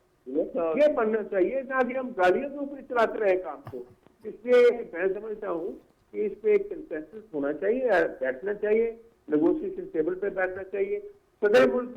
یہ بننا چاہیے، نہ کہ ہم گالیوں کے اوپر چلاتے رہے کام کو۔ اس لیے میں سمجھتا ہوں کہ اس پہ ایک کنسنسس ہونا چاہیے، بیٹھنا چاہیے، نیگوشیشن ٹیبل پہ بیٹھنا چاہیے۔ صدر ملک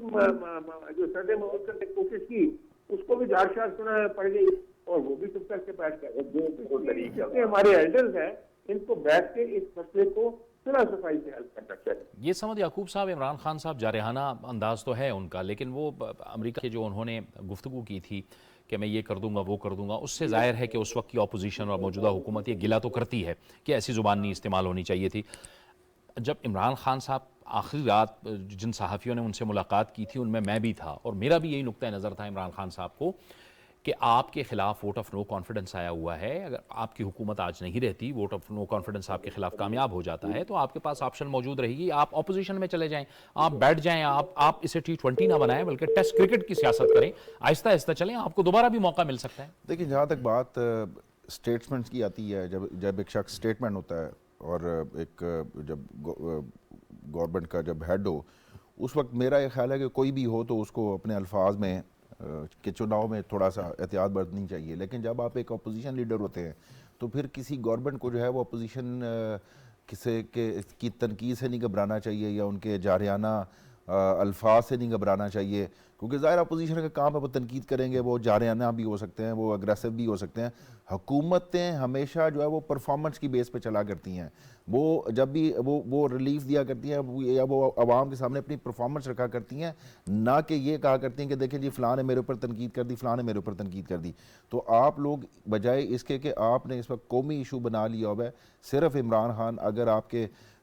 جو صدر ملک کرنے کی کوشش کی، اس کو بھی جھاڑ شاڑ سنا پڑ گئی اور وہ بھی چپ کر کے بیٹھ گئے۔ ہمارے ایلڈرز ہیں، ان کو بیٹھ کے اس مسئلے کو صلاح صفائی سے حل کرنا چاہیے۔ یہ سمجھ یعقوب صاحب، عمران خان صاحب جارحانہ انداز تو ہے ان کا، لیکن وہ امریکہ کے جو انہوں نے گفتگو کی تھی کہ میں یہ کر دوں گا وہ کر دوں گا، اس سے ظاہر ہے کہ اس وقت کی اپوزیشن اور موجودہ حکومت یہ گلہ تو کرتی ہے کہ ایسی زبان نہیں استعمال ہونی چاہیے تھی۔ جب عمران خان صاحب آخری رات جن صحافیوں نے ان سے ملاقات کی تھی ان میں بھی تھا، اور میرا بھی یہی نقطہ نظر تھا عمران خان صاحب کو کہ آپ کے خلاف ووٹ آف نو کانفیڈنس آیا ہوا ہے۔ اگر آپ کی حکومت آج نہیں رہتی، ووٹ آف نو کانفیڈنس آپ کے خلاف کامیاب ہو جاتا ہے، تو آپ کے پاس آپشن موجود رہے گی، آپ اپوزیشن میں چلے جائیں، آپ بیٹھ جائیں، آپ اسے T20 نہ بنائیں بلکہ ٹیسٹ کرکٹ کی سیاست کریں، آہستہ آہستہ چلیں، آپ کو دوبارہ بھی موقع مل سکتا ہے۔ دیکھیں جہاں تک بات سٹیٹمنٹس کی آتی ہے، جب ایک شخص سٹیٹمنٹ ہوتا ہے اور ایک جب گورنمنٹ کا جب ہیڈ ہو، اس وقت میرا یہ خیال ہے کہ کوئی بھی ہو تو اس کو اپنے الفاظ میں کہ چناؤ میں تھوڑا سا احتیاط برتنی چاہیے، لیکن جب آپ ایک اپوزیشن لیڈر ہوتے ہیں تو پھر کسی گورنمنٹ کو جو ہے وہ اپوزیشن کی تنقید سے نہیں گھبرانا چاہیے یا ان کے جارحانہ الفاظ سے نہیں گھبرانا چاہیے، کیونکہ ظاہر اپوزیشن کا کام ہے، وہ تنقید کریں گے، وہ جارحانہ بھی ہو سکتے ہیں، وہ اگریسو بھی ہو سکتے ہیں۔ حکومتیں ہمیشہ جو ہے وہ پرفارمنس کی بیس پہ چلا کرتی ہیں، وہ جب بھی وہ ریلیف دیا کرتی ہیں یا وہ عوام کے سامنے اپنی پرفارمنس رکھا کرتی ہیں، نہ کہ یہ کہا کرتی ہیں کہ دیکھیں جی فلاں نے میرے اوپر تنقید کر دی، فلاں نے میرے اوپر تنقید کر دی۔ تو آپ لوگ بجائے اس کے کہ آپ نے اس وقت قومی ایشو بنا لیا ہوا ہے، صرف عمران خان اگر آپ کے